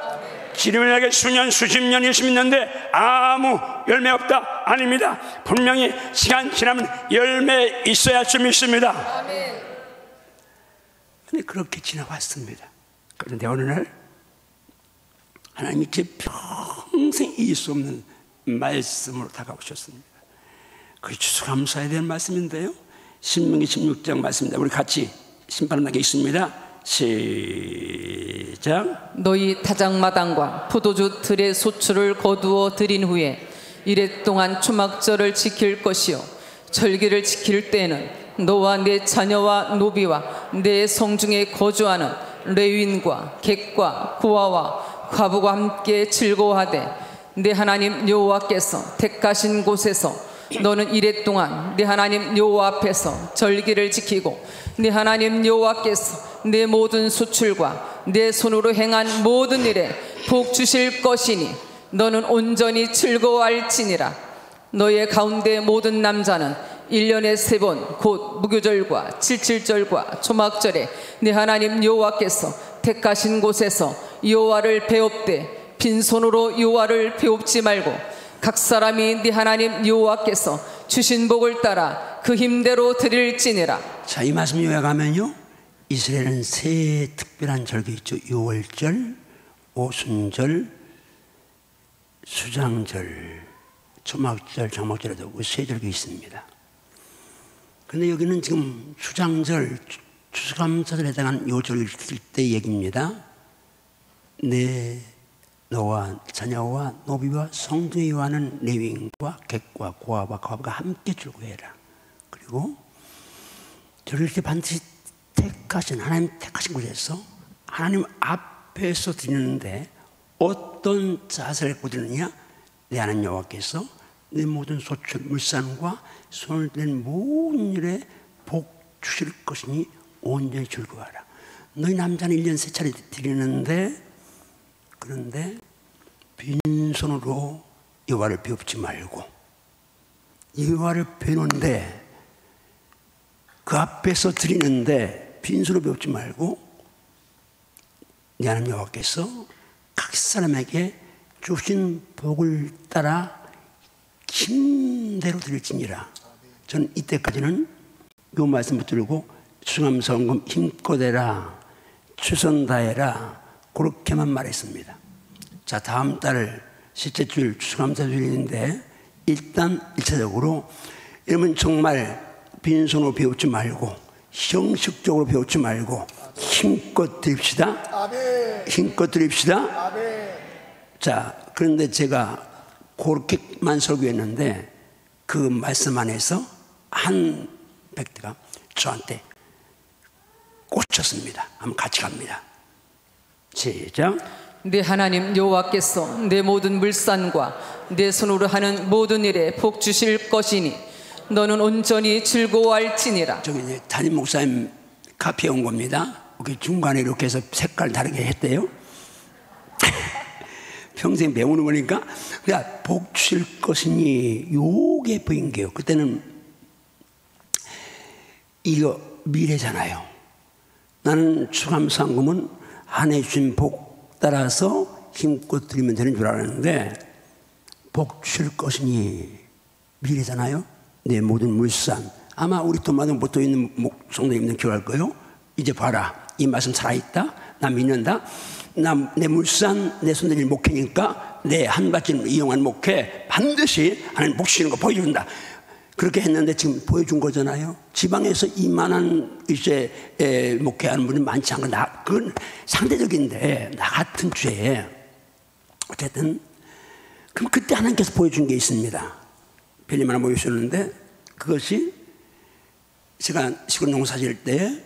기름에게 수년, 수십 년, 20년인데 아무 열매 없다? 아닙니다. 분명히 시간 지나면 열매 있어야 할 줄 믿습니다. 아멘. 근데 그렇게 지나왔습니다. 그런데 어느 날 하나님이 제 평생 잊을 수 없는 말씀으로 다가오셨습니다. 그게 추수감사에 대한 말씀인데요, 신명기 16장 말씀입니다. 우리 같이 심판하게 있습니다. 시작. 너희 타작마당과 포도주 들의 소출을 거두어 들인 후에 이래 동안 초막절을 지킬 것이요, 절기를 지킬 때에는 너와 내 자녀와 노비와 내 성중에 거주하는 레위인과 객과 고아와 과부가 함께 즐거워하되, 내 하나님 여호와께서 택하신 곳에서 너는 이래 동안 내 하나님 여호와 앞에서 절기를 지키고, 내 하나님 여호와께서 내 모든 수출과 내 손으로 행한 모든 일에 복 주실 것이니 너는 온전히 즐거워할지니라. 너의 가운데 모든 남자는 1년에 3번 곧 무교절과 칠칠절과 초막절에 내 하나님 여호와께서 택하신 곳에서 여호와를 배웁되 빈손으로 여호와를 배웁지 말고, 각 사람이 네 하나님 여호와께서 주신 복을 따라 그 힘대로 드릴지니라. 자, 이 말씀 요약하면요, 이스라엘은 세 특별한 절기 있죠. 유월절, 오순절, 수장절, 초막절, 장막절에도 세 절기 있습니다. 그런데 여기는 지금 수장절, 추수감사절에 해당하는 요 절기를 지킬 때 얘기입니다. 너와 자녀와 노비와 성중에 거하는 레위인과 객과 고아와 과부가 함께 즐거워해라. 그리고 저를 이렇게 반드시 하나님 택하신 곳에서 하나님 앞에서 드리는데 어떤 자세를 갖고 드리느냐? 내 하나님 여호와께서 내 모든 소출 물산과 손을 댄 모든 일에 복 주실 것이니 온전히 즐거워하라. 너희 남자는 1년 3차례 드리는데, 그런데 빈손으로 여호와를 배웁지 말고, 여호와를 배우는데 그 앞에서 드리는데 빈손으로 배웁지 말고, 내 하나님 여호와께서 각 사람에게 주신 복을 따라 힘대로 드릴지니라. 저는 이때까지는 이 말씀 붙들고 추수감사원금 힘껏 해라, 최선 다해라, 그렇게만 말했습니다. 자, 다음 달 셋째 주일 추수감사주일인데 일단 1차적으로 여러분 정말 빈손으로 배우지 말고 형식적으로 배우지 말고 힘껏 드립시다. 힘껏 드립시다. 자, 그런데 제가 그렇게만 설교했는데 그 말씀 안에서 한 백대가 저한테 꽂혔습니다. 한번 같이 갑니다. 시작. 내 하나님 여호와께서 내 모든 물산과 내 손으로 하는 모든 일에 복 주실 것이니 너는 온전히 즐거워할지니라. 저기 이제 담임 목사님 카페에 온 겁니다. 중간에 이렇게 해서 색깔 다르게 했대요. 평생 배우는 거니까. 그러니까 복 주실 것이니 요게 보인 게요. 그때는 이거 미래잖아요. 나는 추감상금은 한 해 주신 복 따라서 힘껏 드리면 되는 줄 알았는데 복 주실 것이니 미래잖아요. 내 모든 물산. 아마 우리 또마다 못도 있는 성도님들 기억할 거예요. 이제 봐라. 이 말씀 살아있다. 나 믿는다. 내 물산, 내 손들이 목회니까 내 한 가지는 이용한 목회 반드시 하나님 복 주시는 거 보여준다. 그렇게 했는데 지금 보여준 거잖아요. 지방에서 이만한 이제 목회하는 분이 많지 않고 그건 상대적인데 나 같은 주에 어쨌든 그럼 그때 하나님께서 보여준 게 있습니다. 별님 하나 보여주셨는데 그것이 제가 시골 농사 지을 때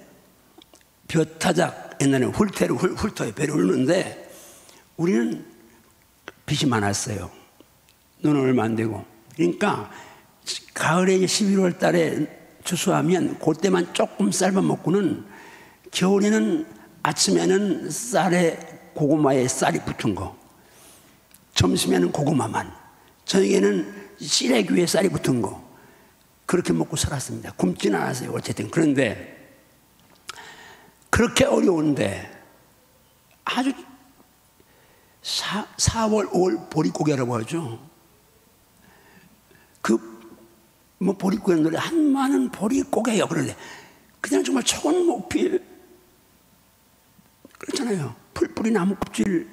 벼타작 옛날에 훑어에 배를 훑는데 우리는 빚이 많았어요. 눈은 얼마 안 되고. 그러니까 가을에 11월 달에 추수하면 그때만 조금 삶아 먹고는 겨울에는 아침에는 쌀에 고구마에 쌀이 붙은 거, 점심에는 고구마만, 저녁에는 시래기 위에 쌀이 붙은 거 그렇게 먹고 살았습니다. 굶지는 않았어요. 어쨌든 그런데 그렇게 어려운데 아주 4월, 5월 보릿고개라고 하죠. 보릿고개 노래 한마는 보릿고개요. 그런데 그냥 정말 초건 목필 그렇잖아요. 풀뿌리 나무 껍질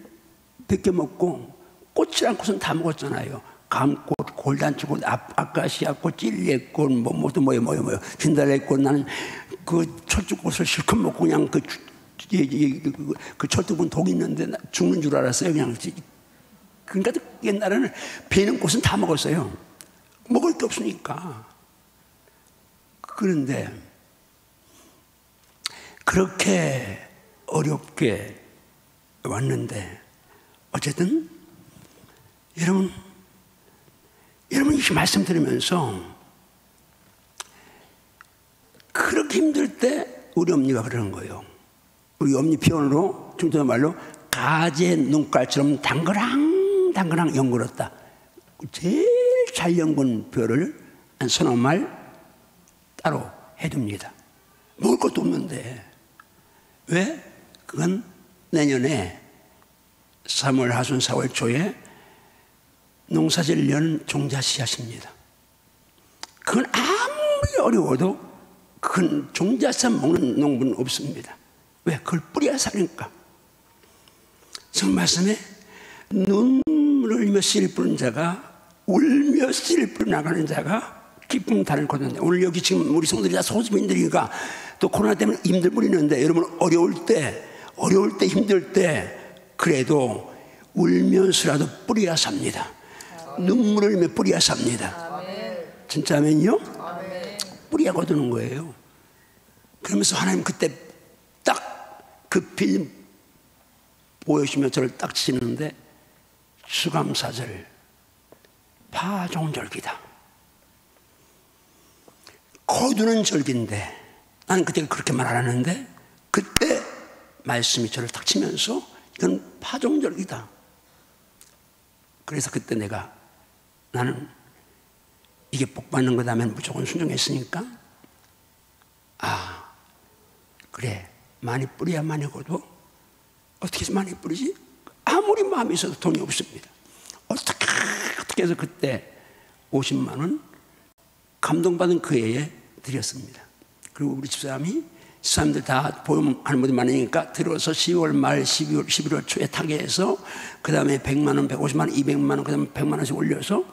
벗겨 먹고 꽃을 않고선 다 먹었잖아요. 감꽃, 골단추꽃, 아카시아꽃, 찔레꽃, 뭐요. 진달래꽃. 나는 그 철쭉꽃을 실컷 먹고 그냥 그 철쭉은 독이 있는데 죽는 줄 알았어요. 그냥. 그러니까 옛날에는 베는 꽃은 다 먹었어요. 먹을 게 없으니까. 그런데 그렇게 어렵게 왔는데 어쨌든 여러분 이 말씀 들으면서 그렇게 힘들 때 우리 어머니가 그러는 거예요. 우리 어머니 표현으로 중국어 말로 가재 눈깔처럼 당그랑 연글었다. 제일 잘 연근 표를 한 서너 말 따로 해둡니다. 먹을 것도 없는데 왜? 그건 내년에 3월 하순 4월 초에 농사질 연 종자 씨앗입니다. 그건 아무리 어려워도 그건 종자씨 먹는 농부는 없습니다. 왜? 그걸 뿌려야 사니까. 성 말씀에 눈물을 흘리며 씨를 뿌는 자가 울며 씨를 뿌려 나가는 자가 기쁨 다를 거든요. 오늘 여기 지금 우리 성도들이 다 소수민들이니까 또 코로나 때문에 힘들 뿌리는데 여러분 어려울 때 힘들 때 그래도 울면서라도 뿌려야 삽니다. 눈물을 흘리며 뿌려야 삽니다. 진짜 아멘요? 뿌려야 거두는 거예요. 그러면서 하나님 그때 딱 그 빌 보여주시며 저를 딱 치는데 수감사절 파종절기다. 거두는 절기인데 나는 그때 그렇게 말 안 하는데 그때 말씀이 저를 딱 치면서 이건 파종절기다. 그래서 그때 나는 이게 복 받는 거다 하면 무조건 순종했으니까 그래 많이 뿌려야 많이 거둬. 어떻게 해서 많이 뿌리지? 아무리 마음이 있어도 돈이 없습니다. 어떻게 해서 그때 50만 원 감동받은 그 해에 드렸습니다. 그리고 우리 집사람들 다 보험하는 분들이 많으니까 들어서 10월 말 11월 초에 타계해서 그 다음에 100만 원, 150만 원, 200만 원, 그 다음에 100만 원씩 올려서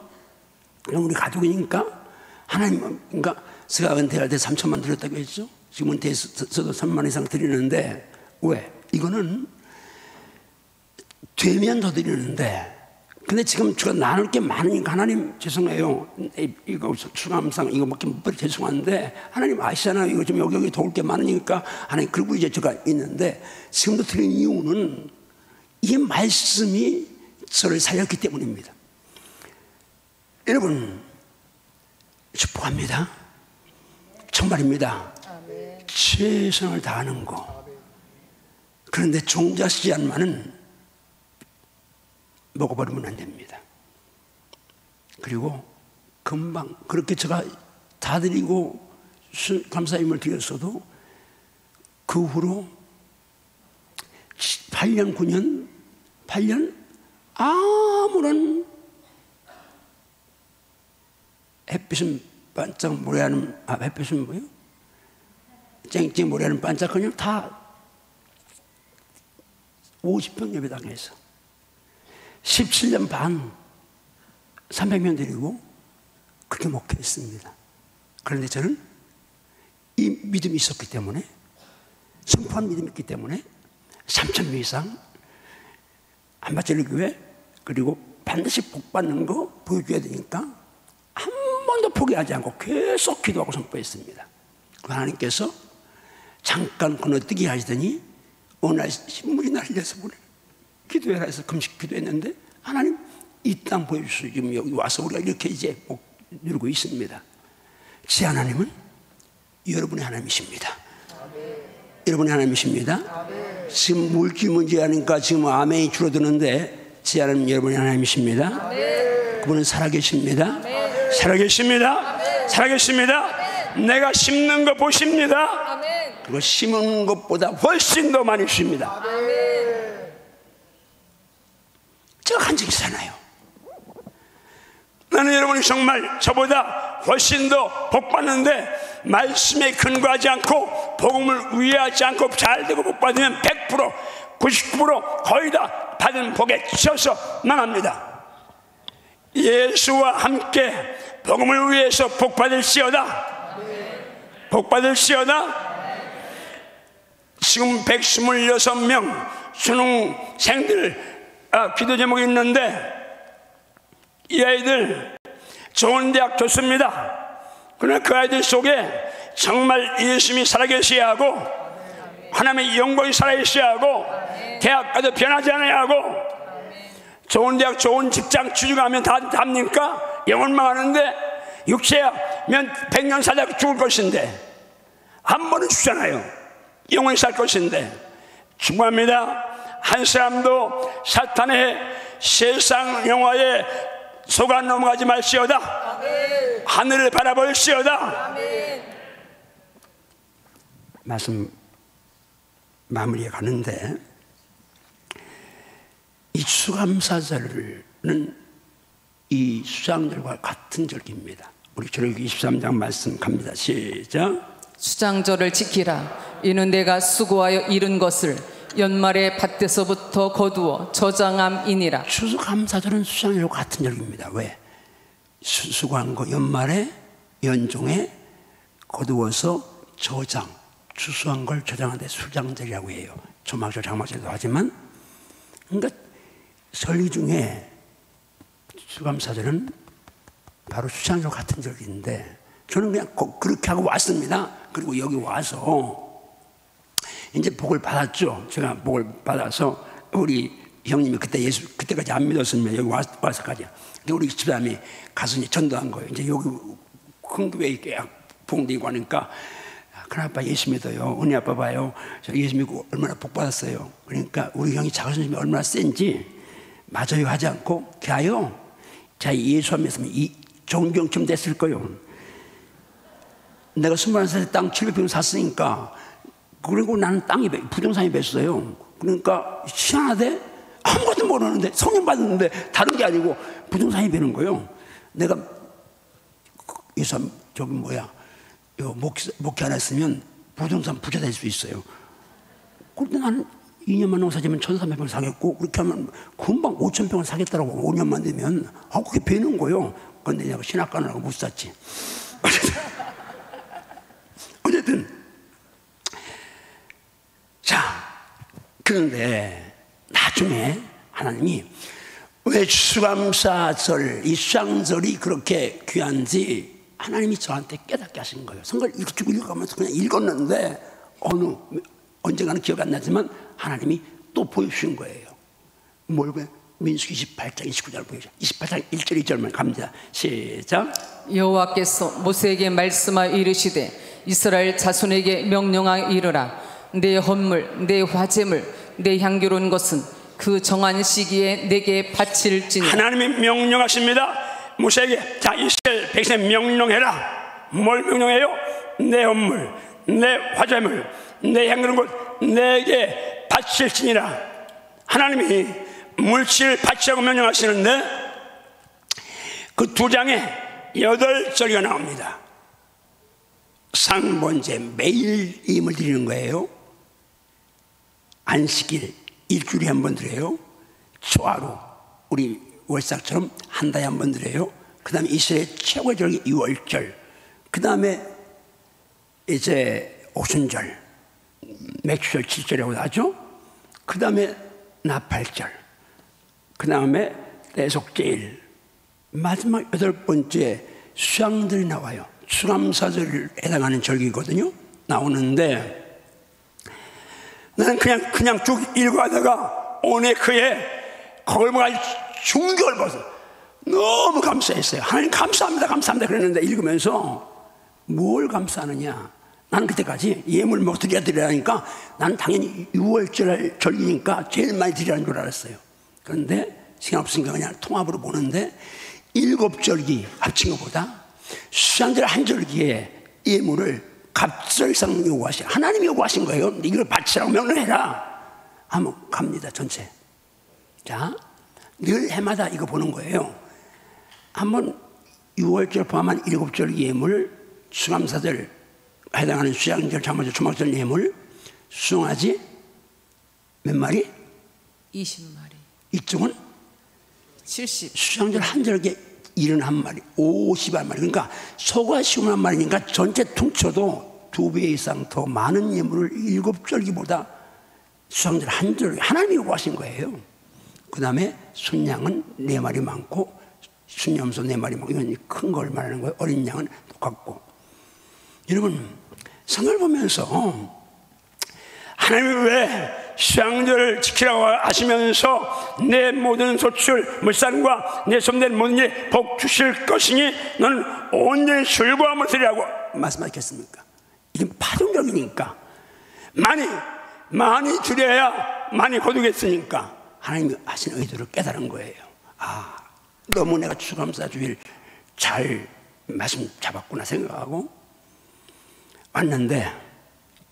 그럼 우리 가족이니까 하나님, 그러니까 제가 은퇴할 때 3천만 드렸다고 했죠. 지금 은퇴해서도 3만 이상 드리는데 왜? 이거는 되면 더 드리는데 근데 지금 제가 나눌 게 많으니까 하나님 죄송해요. 이거 수감상 이거 먹기 못 버려 죄송한데 하나님 아시잖아요. 이거 좀 여기 도울 게 많으니까 하나님 그리고 이제 제가 있는데 지금도 드린 이유는 이 말씀이 저를 살렸기 때문입니다. 여러분 축복합니다. 정말입니다. 최선을 다하는 거 그런데 종자 씨앗만은 먹어버리면 안 됩니다. 그리고 금방 그렇게 제가 다 드리고 감사임을 드렸어도 그 후로 8년 9년 8년 아무런 햇빛은 반짝 모래하는 햇빛은 뭐예요? 쨍쨍 모래하는 반짝 그냥 다 50평 예배당에서 17년 반 300명 드리고 그렇게 목회했습니다. 그런데 저는 이 믿음이 있었기 때문에 선포한 믿음이 있기 때문에 3,000명 이상 한밭절리 교회 그리고 반드시 복받는 거 보여줘야 되니까 한 번도 포기하지 않고 계속 기도하고 선포했습니다. 하나님께서 잠깐 건너뛰기 하시더니 어느 날 신문이 날려서 보내 기도해라 해서 금식 기도했는데 하나님 이 땅 보여주시고 지금 여기 와서 우리가 이렇게 이제 누리고 있습니다. 제 하나님은 여러분의 하나님이십니다. 여러분의 하나님이십니다. 지금 물질 문제 하니까 지금 아멘이 줄어드는데 제 하나님 여러분의 하나님이십니다. 그분은 살아계십니다. 살아계십니다. 살아계십니다. 내가 심는 거 보십니다. 그리고 심은 것보다 훨씬 더 많이 주십니다. 제가 간증이 사나요? 나는 여러분이 정말 저보다 훨씬 더 복받는데 말씀에 근거하지 않고 복음을 위하지 않고 잘되고 복받으면 100% 99% 거의 다 받은 복에 치여서만 합니다. 예수와 함께 복음을 위해서 복받을시어다. 복받을시어다. 지금 126명 수능생들 기도 제목이 있는데 이 아이들 좋은 대학 좋습니다. 그러나 그 아이들 속에 정말 예수님이 살아계셔야 하고 하나님의 영광이 살아계셔야 하고 대학 가도 변하지 않아야 하고 좋은 대학 좋은 직장 취직하면 다 답니까? 영원 망하는데 육체면 100년 살다 죽을 것인데 한 번은 죽잖아요. 영원히 살 것인데 축복합니다. 한 사람도 사탄의 세상 영화에 속아 넘어가지 말시어다. 하늘을 바라볼시어다. 말씀 마무리에 가는데 이 추수감사절은 이 수장절과 같은 절기입니다. 우리 출애굽기 23장 말씀 갑니다. 시작. 수장절을 지키라. 이는 내가 수고하여 이룬 것을 연말의 밭에서부터 거두어 저장함이니라. 추수감사절은 수장절과 같은 절기입니다. 왜? 수고한 거 연말에 연종에 거두어서 저장, 추수한 걸 저장하는데 수장절이라고 해요. 초막절, 장막절도 하지만 그러니까 설기 중에 추수감사절은 바로 수장절 같은 절기인데 저는 그냥 그렇게 하고 왔습니다. 그리고 여기 와서 이제 복을 받았죠. 제가 복을 받아서 우리 형님이 그때까지 안 믿었습니다. 여기 와서까지. 근데 우리 집사람이 가서 이제 전도한 거예요. 이제 여기 큰 교회에 이렇게 봉되고 하니까 큰아빠 예수 믿어요. 은혜 아빠 봐요. 저 예수 믿고 얼마나 복 받았어요. 그러니까 우리 형이 자존심이 얼마나 센지 맞아요 하지 않고 걔요. 자 예수 안 믿으면 이 종경쯤 됐을 거예요. 내가 21살에 땅 700평 샀으니까 그리고 나는 땅이 부동산이 됐어요. 그러니까 희한하대 아무것도 모르는데 성령 받았는데 다른 게 아니고 부동산이 되는 거예요. 내가 예수 저기 뭐야 목회 안 했으면 부동산 부자 될 수 있어요. 그런데 나는 2년만 농사지면 1,300평을 사겠고 그렇게 하면 금방 5,000평을 사겠다라고 5년만 되면 그게 배는 거예요. 그런데 내가 신학관을 못 샀지. 어쨌든 자 그런데 나중에 하나님이 왜 추수감사절 이 수장절이 그렇게 귀한지 하나님이 저한테 깨닫게 하신 거예요. 성경을 쭉 읽어가면서 그냥 읽었는데 언젠가는 기억 안 나지만 하나님이 또 보여주신 거예요. 뭘 보여? 민수기 28장 29절 보여줘. 28장 1절 2절만 갑니다. 시작. 여호와께서 모세에게 말씀하여 이르시되 이스라엘 자손에게 명령하여 이르라. 내 헌물 내 화제물 내 향기로운 것은 그 정한 시기에 내게 바칠지니. 하나님이 명령하십니다. 모세에게 자 이스라엘 백성에 명령해라. 뭘 명령해요? 내 헌물, 내 화제물, 내 향기로운 것 내게 바칠지니라. 하나님이 물질 바치라고 명령하시는데 그 두 장에 8절기가 나옵니다. 상번제 매일 임을 드리는 거예요. 안식일 일주일에 한 번 드려요. 초하루 우리 월삭처럼 한 달에 한 번 드려요. 그 다음에 이스라엘 최고의 절기 유월절, 그 다음에 이제 오순절, 맥주절 7절이라고 하죠. 그 다음에 나팔절, 그 다음에 대속제일, 마지막 8번째 수양들이 나와요. 추감사절에 해당하는 절기거든요. 나오는데 나는 그냥 쭉 읽어가다가 오늘 그해 그걸 보고 충격을 받아서 너무 감사했어요. 하나님 감사합니다 감사합니다 그랬는데 읽으면서 뭘 감사하느냐, 나는 그때까지 예물 뭐 드려야 나는 당연히 6월절 절기니까 제일 많이 드리라는 줄 알았어요. 그런데 시간 없으니까 그냥 통합으로 보는데 7절기 합친 것보다 수양절 한 절기에 예물을 갑절상 요구하신, 하나님이 요구하신 거예요. 이걸 바치라고 명령해라. 한번 갑니다 전체. 자, 늘 해마다 이거 보는 거예요. 한번 6월절 포함한 7절기 예물, 수감사절 해당하는 수양절, 장마절, 초막절 예물, 수송아지 몇 마리? 20마리. 이쪽은 70. 수양절 한 절기에 71마리, 51마리. 그러니까 소가 51마리니까 전체 퉁쳐도 2배 이상 더 많은 예물을 7절기보다 수양절 한 절기 하나님이 요구하신 거예요. 그 다음에 순양은 4마리 많고 순염소 4마리 많고, 이건 큰 걸 말하는 거예요. 어린 양은 똑같고. 여러분 성을 보면서 하나님이 왜 수양절을 지키라고 하시면서 내 모든 소출 물산과 내 손댄 모든 일 복 주실 것이니 너는 온전히 즐거움을 드리라고 말씀하셨습니까? 이게 파종적이니까 많이 드려야 많이 거두겠으니까 하나님이 하신 의도를 깨달은 거예요. 아, 너무 내가 추감사주일 잘 말씀 잡았구나 생각하고 왔는데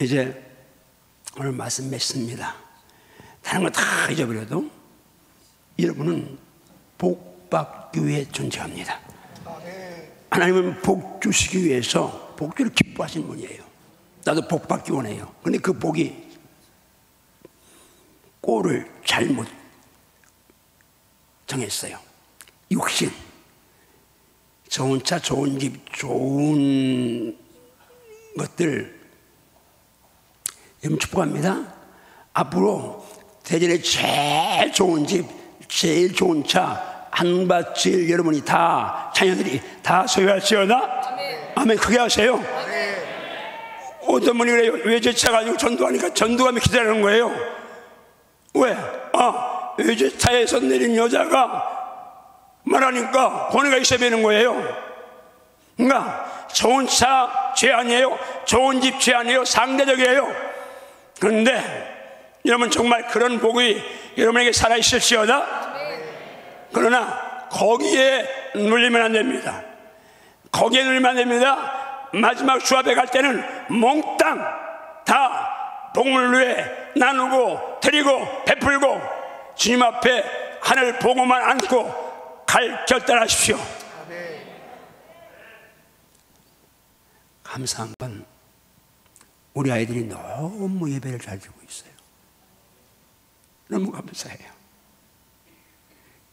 이제 오늘 말씀 맺습니다. 다른 거 다 잊어버려도 여러분은 복 받기 위해 존재합니다. 하나님은 복 주시기 위해서 복주를 기뻐하시는 분이에요. 나도 복 받기 원해요. 그런데 그 복이 꼴을 잘못 정했어요. 육신, 좋은 차, 좋은 집, 좋은 것들 여러분 축복합니다. 앞으로 대전에 제일 좋은 집, 제일 좋은 차 한 밭을 여러분이 다 자녀들이 다 소유할지어다. 아멘. 크게 하세요. 어떤 분이 그래요. 외제차 가지고 전도하니까 전도하며 기다리는 거예요. 왜? 외제차에서 내린 여자가 말하니까 권위가 있어야 되는 거예요. 그러니까 좋은 차 죄 아니에요. 좋은 집 죄 아니에요. 상대적이에요. 그런데 여러분 정말 그런 복이 여러분에게 살아있을지어다. 그러나 거기에 눌리면 안 됩니다. 거기에 눌리면 안 됩니다. 마지막 주 앞에 갈 때는 몽땅 다 복을 위해 나누고 드리고 베풀고 주님 앞에 하늘 보고만 안고 갈 결단하십시오. 감사한 건 우리 아이들이 너무 예배를 잘 드리고 있어요. 너무 감사해요.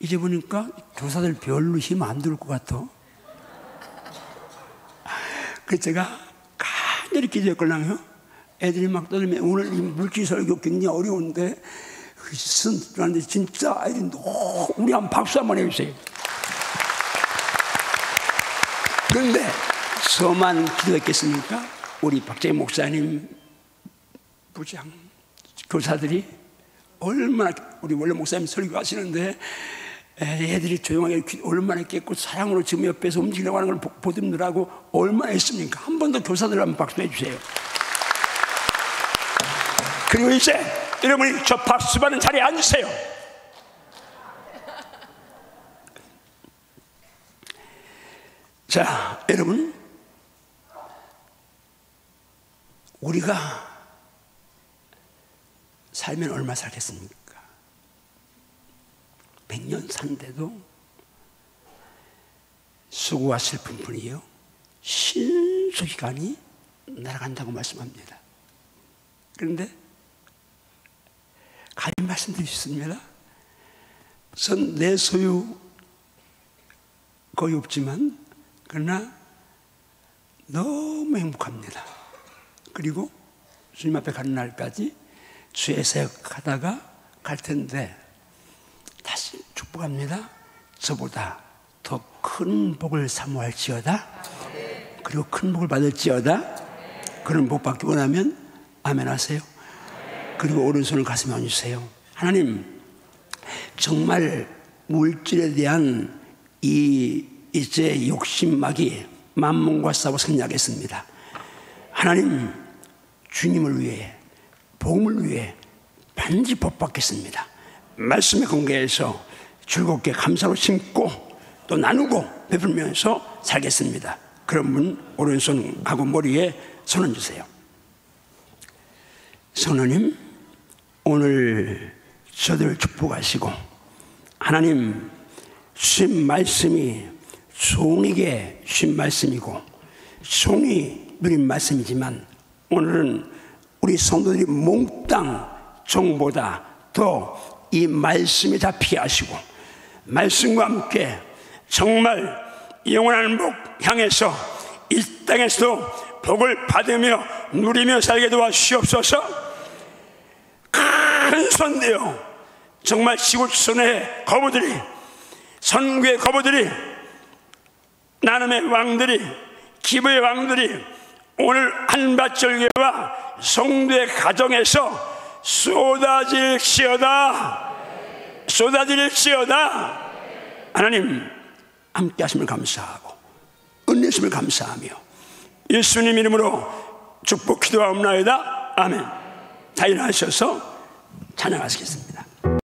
이제 보니까 교사들 별로 힘 안 들 것 같아. 그래서 제가 간절히 기도했거든요. 애들이 막 떠들면 오늘 이 물질 설교 굉장히 어려운데 그런데 진짜 아이들이 너무 우리 한번 박수 한번 해주세요. 그런데 저만 기도했겠습니까? 우리 박재희 목사님 부장 교사들이 얼마나, 우리 원래 목사님 설교하시는데 애들이 조용하게 얼마나 깼고 사랑으로 지금 옆에서 움직이려고 하는 걸 보듬느라고 얼마나 했습니까? 한 번 더 교사들 한번 박수해 주세요. 그리고 이제 여러분이 저 박수 받는 자리에 앉으세요. 자, 여러분, 우리가 살면 얼마 살겠습니까? 100년 산데도 수고와 슬픔뿐이요 신속히간이 날아간다고 말씀합니다. 그런데 감히 말씀드릴 수 있습니다. 전 내 소유 거의 없지만 그러나 너무 행복합니다. 그리고 주님 앞에 가는 날까지 주의 사역하다가 갈 텐데 다시 축복합니다. 저보다 더 큰 복을 사모할지어다. 그리고 큰 복을 받을지어다. 그런 복 받기 원하면 아멘 하세요. 그리고 오른손을 가슴에 얹으세요. 하나님, 정말 물질에 대한 이제 욕심막이 만몬과 싸워 승리하겠습니다. 하나님, 주님을 위해, 복음을 위해 반드시 복 받겠습니다. 말씀의 관계에서 즐겁게 감사로 심고 또 나누고 베풀면서 살겠습니다. 그런 분 오른손하고 머리에 손을 주세요. 성령님, 오늘 저들을 축복하시고 하나님, 주신 말씀이 종에게 주신 말씀이고 종이 누린 말씀이지만 오늘은 우리 성도들이 몽땅 종보다 더 이 말씀이 다 피하시고 말씀과 함께 정말 영원한 복 향해서 이 땅에서도 복을 받으며 누리며 살게 도와주시옵소서. 큰 손대요 정말 지구촌의 거부들이, 선교의 거부들이, 나눔의 왕들이, 기부의 왕들이 오늘 한밭절개와 성도의 가정에서 쏟아질지어다. 하나님 함께 하심을 감사하고 은혜심을 감사하며 예수님 이름으로 축복 기도하옵나이다. 아멘. 자, 일어나셔서 찬양하시겠습니다.